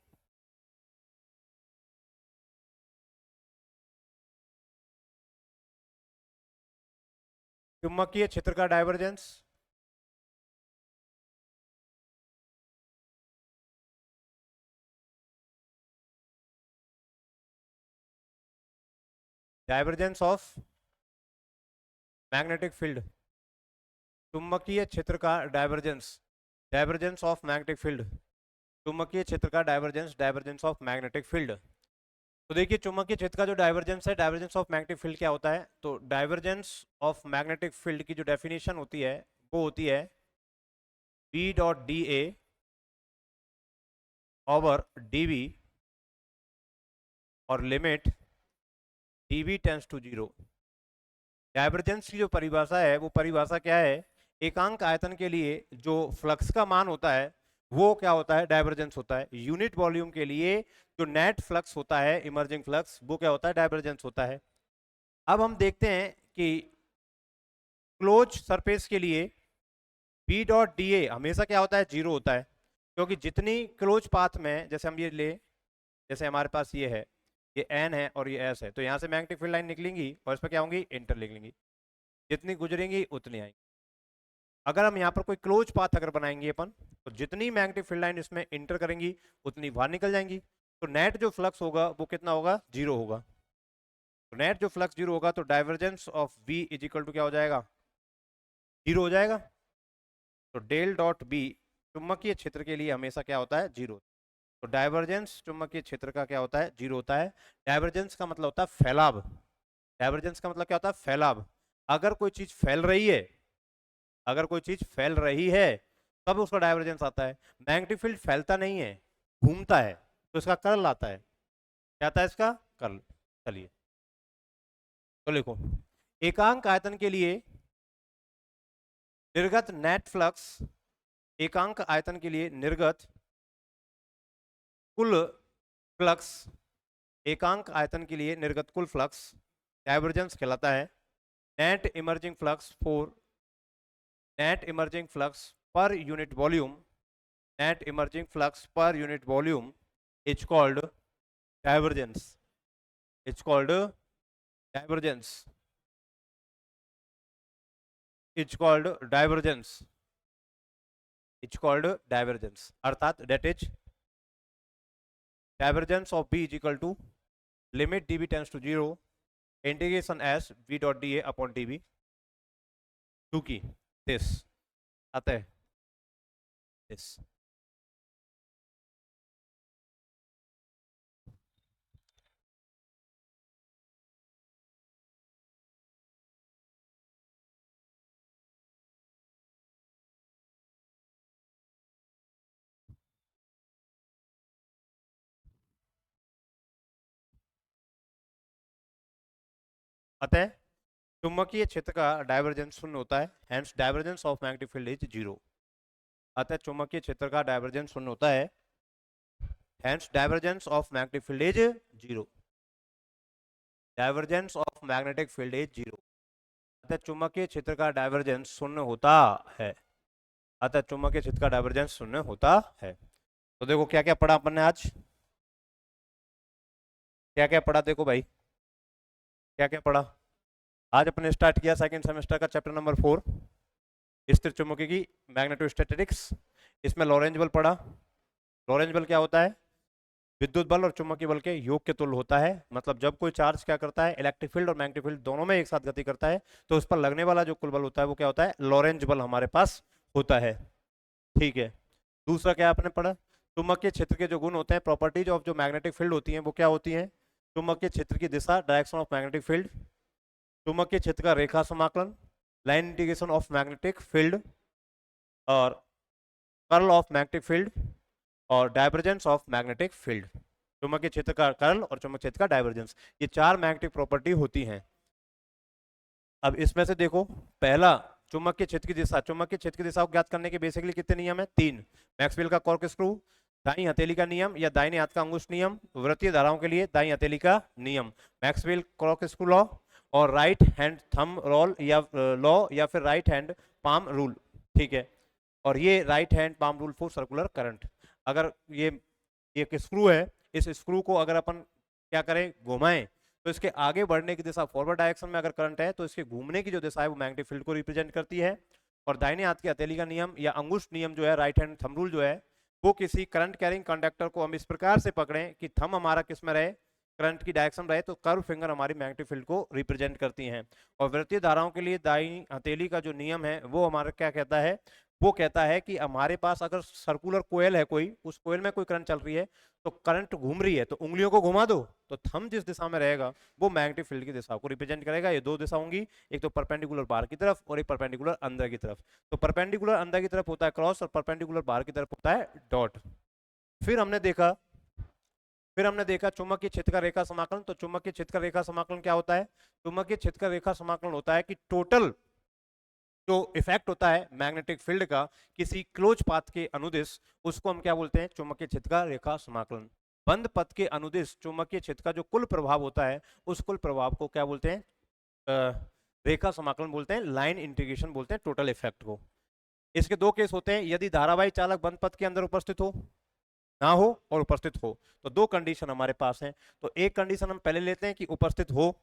चुंबकीय क्षेत्र का divergence. Divergence of magnetic field. चुंबकीय क्षेत्र का divergence, divergence of magnetic field. चुंबकीय क्षेत्र का divergence, divergence of magnetic field. तो देखिए चुंबकीय क्षेत्र का जो डाइवर्जेंस है, डाइवर्जेंस ऑफ मैग्नेटिक फील्ड क्या होता है? तो डाइवर्जेंस ऑफ मैग्नेटिक फील्ड की जो डेफिनेशन होती है वो होती है B dot D A over D B और limit D B tends to zero. Divergence की जो परिभाषा है वो परिभाषा क्या है? एकांक आयतन के लिए जो फ्लक्स का मान होता है वो क्या होता है? डाइवर्जेंस होता है। यूनिट वॉल्यूम के लिए जो नेट फ्लक्स होता है, इमर्जिंग फ्लक्स, वो क्या होता है? डाइवर्जेंस होता है। अब हम देखते हैं कि क्लोज सरफेस के लिए बी डॉट डी ए हमेशा क्या होता है? जीरो होता है, क्योंकि जितनी क्लोज पाथ में, जैसे हम ये ले, जैसे हमारे पास ये है, ये एन है और ये एस है, तो यहाँ से मैग्नेटिक फील्ड लाइन निकलेंगी और इस पर क्या होंगी? इंटर निकलेंगी। जितनी गुजरेंगी उतनी आएंगी। अगर हम यहाँ पर कोई क्लोज पाथ अगर बनाएंगे अपन, तो जितनी मैग्नेटिक फील्ड लाइन इसमें इंटर करेंगी उतनी बाहर निकल जाएंगी। तो नेट जो फ्लक्स होगा वो कितना होगा? जीरो होगा। तो नेट जो फ्लक्स जीरो होगा, तो divergence of B is equal to क्या हो जाएगा? जीरो हो जाएगा। तो डेल डॉट बी चुंबकीय क्षेत्र के लिए हमेशा क्या होता है? जीरो। तो डाइवर्जेंस चुंबकीय क्षेत्र का क्या होता है? जीरो होता है। डाइवर्जेंस का मतलब होता है फैलाव। डाइवर्जेंस का मतलब क्या होता है? फैलाव। अगर कोई चीज फैल रही है, अगर कोई चीज फैल रही है तब उसका डाइवर्जेंस आता है। मैग्नेटिक फील्ड फैलता नहीं है, घूमता है, तो इसका कर्ल आता है। क्या आता है? इसका कर्ल। चलिए तो लिखो, एकांक आयतन के लिए निर्गत नेट फ्लक्स, एकांक आयतन के लिए निर्गत कुल फ्लक्स, एकांक आयतन के लिए निर्गत कुल फ्लक्स डाइवर्जेंस कहलाता है। Net emerging flux for, net emerging flux per unit volume, net emerging flux per unit volume is called divergence, it's called divergence, it's called divergence, it's called divergence। अर्थात that is divergence of b is equal to limit db tends to 0 integration s v dot da upon db चूंकि this आता है this। अतः चुंबकीय क्षेत्र का divergence शून्य होता है, hence divergence of magnetic field is zero. अतः चुंबकीय क्षेत्र का डाइवर्जेंस शून्य होता है, hence divergence of magnetic field is zero. Divergence of magnetic field is 0। अतः चुंबकीय क्षेत्र का डाइवर्जेंस शून्य होता है। अतः चुंबकीय क्षेत्र का डाइवर्जेंस शून्य होता है। तो देखो क्या क्या पढ़ा अपन ने आज, क्या क्या पढ़ा देखो भाई, क्या क्या पढ़ा आज अपन ने। स्टार्ट किया सेकंड सेमेस्टर का चैप्टर नंबर 4 स्थिर चुंबकीय की मैग्नेटोस्टैटिक्स। इसमें लॉरेंज बल पढ़ा। लॉरेंज बल क्या होता है? विद्युत बल और चुंबकीय बल के योग के तुल्य होता है। मतलब जब कोई चार्ज क्या करता है, इलेक्ट्रिक फील्ड और मैग्नेटिक फील्ड दोनों में एक साथ गति करता है, तो उस पर लगने वाला जो कुल बल होता है वो क्या होता है? लॉरेंज बल हमारे पास होता है। ठीक है। दूसरा क्या आपने पढ़ा? चुंबकीय क्षेत्र के जो गुण होते हैं, प्रॉपर्टीज ऑफ जो मैग्नेटिक फील्ड होती हैं वो क्या होती हैं? चुंबकीय क्षेत्र की दिशा, डायरेक्शन ऑफ मैग्नेटिक फील्ड, चुंबकीय क्षेत्र का रेखा समाकलन, line integration of magnetic field, और कर्ल ऑफ मैग्नेटिक फील्ड, और डाइवर्जेंस ऑफ मैग्नेटिक फील्ड। चुंबकीय क्षेत्र का कर्ल और चुंबकीय क्षेत्र का डाइवर्जेंस, ये 4 मैग्नेटिक प्रॉपर्टी होती हैं। अब इसमें से देखो, पहला चुंबकीय क्षेत्र की दिशा। चुंबकीय क्षेत्र की दिशा को ज्ञात करने के बेसिकली कितने नियम है? 3। मैक्सवेल का कॉर्कस्क्रू, दाईं हथेली का नियम या दाहिने हाथ का अंगुष्ठ नियम, वृत्तीय धाराओं के लिए दाईं हथेली का नियम, मैक्सवेल कॉर्कस्क्रू लॉ, और राइट हैंड थंब रोल या लॉ, या फिर राइट हैंड पाम रूल। ठीक है। और ये right hand palm rule for circular current. अगर ये एक स्क्रू है, इस स्क्रू को अगर अपन क्या करें, घुमाएं, तो इसके आगे बढ़ने की दिशा फॉरवर्ड डायरेक्शन में अगर करंट है, तो इसके घूमने की जो दिशा है वो मैग्नेटिक फील्ड को रिप्रेजेंट करती है। और दाहिने हाथ की हथेली का नियम या अंगुष्ठ नियम जो है, राइट हैंड थंब रूल जो है, वो किसी करंट कैरिंग कंडक्टर को हम इस प्रकार से पकड़ें कि थंब हमारा किस में रहे, करंट की डायरेक्शन रहे, तो कर्व फिंगर हमारी मैग्नेटिक फील्ड को रिप्रेजेंट करती हैं। और वृत्तीय धाराओं के लिए दाईं हथेली का जो नियम है वो हमारा क्या कहता है? वो कहता है कि हमारे पास अगर सर्कुलर कोयल है कोई, उस कोयल में कोई करंट चल रही है, तो करंट घूम रही है, तो उंगलियों को घुमा दो, तो थंब जिस दिशा में रहेगा वो मैग्नेटिक फील्ड की दिशा को रिप्रेजेंट करेगा। ये 2 दिशा होंगी, एक तो परपेंडिकुलर बाहर की तरफ और एक परपेंडिकुलर अंदर की तरफ। तो परपेंडिकुलर अंदर की तरफ होता है क्रॉस और परपेंडिकुलर बाहर की तरफ होता है डॉट। फिर हमने देखा चुंबकीय क्षेत्र का रेखा समाकलन। तो चुंबकीय क्षेत्र का रेखा समाकलन क्या होता है? चुंबकीय क्षेत्र का रेखा समाकलन होता है कि टोटल जो इफेक्ट होता है मैग्नेटिक फील्ड का किसी क्लोज पाथ के अनुदिश, उसको हम क्या बोलते हैं? चुंबकीय क्षेत्र का रेखा समाकलन। बंद पथ के अनुदिश चुंबकीय क्षेत्र का जो कुल प्रभाव होता है, उस कुल प्रभाव को क्या बोलते हैं? रेखा समाकलन बोलते हैं, लाइन इंटीग्रेशन बोलते हैं, टोटल इफेक्ट को। इसके 2 केस होते हैं, यदि धारावाही चालक बंद पथ के अंदर उपस्थित हो, ना हो और उपस्थित हो। तो 2 कंडीशन हमारे पास हैं। तो एक कंडीशन हम पहले लेते हैं कि उपस्थित हो।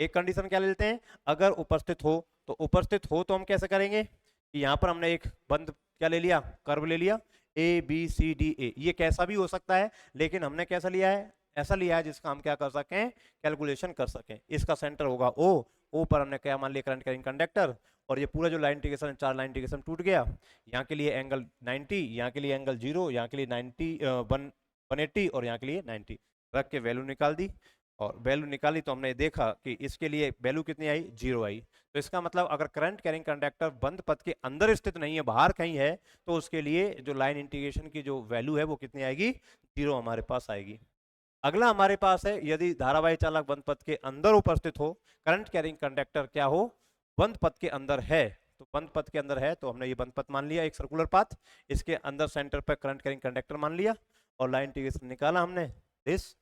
एक कंडीशन क्या लेते हैं? अगर उपस्थित हो। तो उपस्थित हो तो हम कैसे करेंगे कि यहां पर हमने एक बंद क्या ले लिया, कर्व ले लिया, ए बी सी डी ए। ये कैसा भी हो सकता है, लेकिन हमने कैसा लिया है? ऐसा लिया है जिसका हम क्या कर सकें, कैलकुलेशन कर सकें। इसका सेंटर होगा ओ पर हमने क्या मान लिया, करंट कैरिंग कंडक्टर। और ये पूरा जो लाइन इंटीग्रेशन, 4 लाइन इंटीग्रेशन टूट गया। यहाँ के लिए एंगल 90, यहाँ के लिए एंगल 0, यहाँ के लिए 90 180 और यहाँ के लिए 90 रख के वैल्यू निकाल दी। और वैल्यू निकाली तो हमने देखा कि इसके लिए वैल्यू कितनी आई, 0 आई। तो इसका मतलब अगर करंट कैरिंग कंडक्टर बंद पथ के अंदर स्थित नहीं है, बाहर कहीं है, तो उसके लिए जो लाइन इंटीग्रेशन की जो वैल्यू है वो कितनी आएगी, 0 हमारे पास आएगी। अगला हमारे पास है, यदि धारावाही चालक बंद पथ के अंदर उपस्थित हो, करंट कैरिंग कंडक्टर क्या हो, बंद पथ के अंदर है। तो बंद पथ के अंदर है तो हमने ये बंद पथ मान लिया, एक सर्कुलर पाथ, इसके अंदर सेंटर पर करंट कैरिंग कंडक्टर मान लिया और लाइन इंटीग्रेशन निकाला हमने दिस।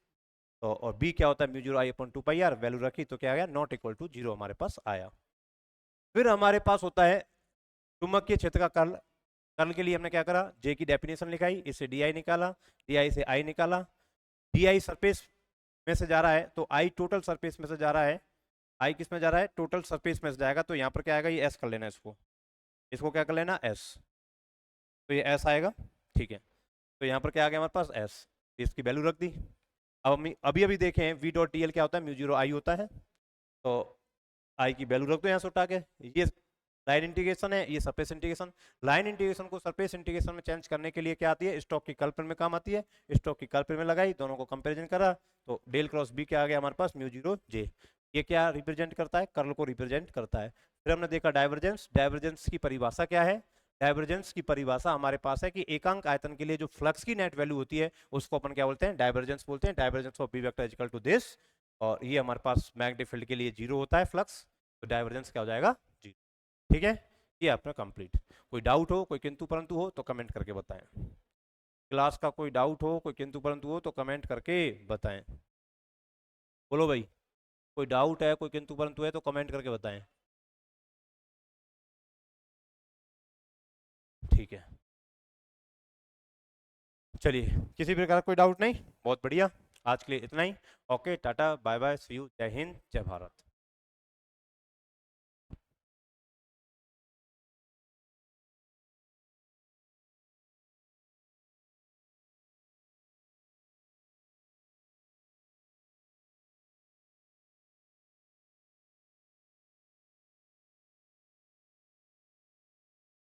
तो और b क्या होता है, म्यू 0 I/2πr, वैल्यू रखी तो क्या आ गया, नॉट इक्वल टू 0 हमारे पास आया। फिर हमारे पास होता है चुंबकीय क्षेत्र का कर्ल। कर्ल के लिए हमने क्या करा, J की डेफिनेशन लिखाई, इससे DI निकाला, DI से I निकाला। DI सरफेस में से जा रहा है तो I टोटल सरफेस में से जा रहा है। I किस में जा रहा है, टोटल सरफेस में से जाएगा, तो यहाँ पर क्या आएगा, ये S कर लेना, इसको क्या कर लेना, S। तो ये S आएगा। ठीक है। तो यहाँ पर क्या आ गया हमारे पास, S। इसकी वैल्यू रख दी। अब हम अभी अभी देखें V.dl क्या होता है, म्यू 0 I होता है। तो I की वैल्यू रख दो यहाँ से उठा के। ये लाइन इंटीग्रेशन है, ये सरफेस इंटीग्रेशन। लाइन इंटीग्रेशन को सरफेस इंटीग्रेशन में चेंज करने के लिए क्या आती है, स्टोक्स की कर्ल में काम आती है। स्टोक्स की कर्ल में लगाई, दोनों को कंपैरिजन करा, तो डेल क्रॉस बी क्या आ गया हमारे पास, म्यू 0 J। ये क्या रिप्रेजेंट करता है, कर्ल को रिप्रेजेंट करता है। फिर हमने देखा डाइवर्जेंस। डाइवर्जेंस की परिभाषा क्या है? डाइवर्जेंस की परिभाषा हमारे पास है कि एकांक आयतन के लिए जो फ्लक्स की नेट वैल्यू होती है उसको अपन क्या बोलते हैं, डाइवर्जेंस बोलते हैं। Divergence of B vector is equal to this. और ये हमारे पास मैग्नेटिक फील्ड के लिए 0 होता है फ्लक्स, तो डाइवर्जेंस क्या हो जाएगा, 0। ठीक है, ये आपका कंप्लीट। कोई डाउट हो, कोई किंतु परंतु हो तो कमेंट करके बताएं। क्लास का कोई डाउट हो, कोई किंतु परंतु हो तो कमेंट करके बताएं। बोलो भाई, कोई डाउट है, कोई किंतु परंतु है तो कमेंट करके बताएं। ठीक है, चलिए, किसी प्रकार कोई डाउट नहीं, बहुत बढ़िया। आज के लिए इतना ही। Okay, tata bye bye, see you, जय हिंद जय भारत।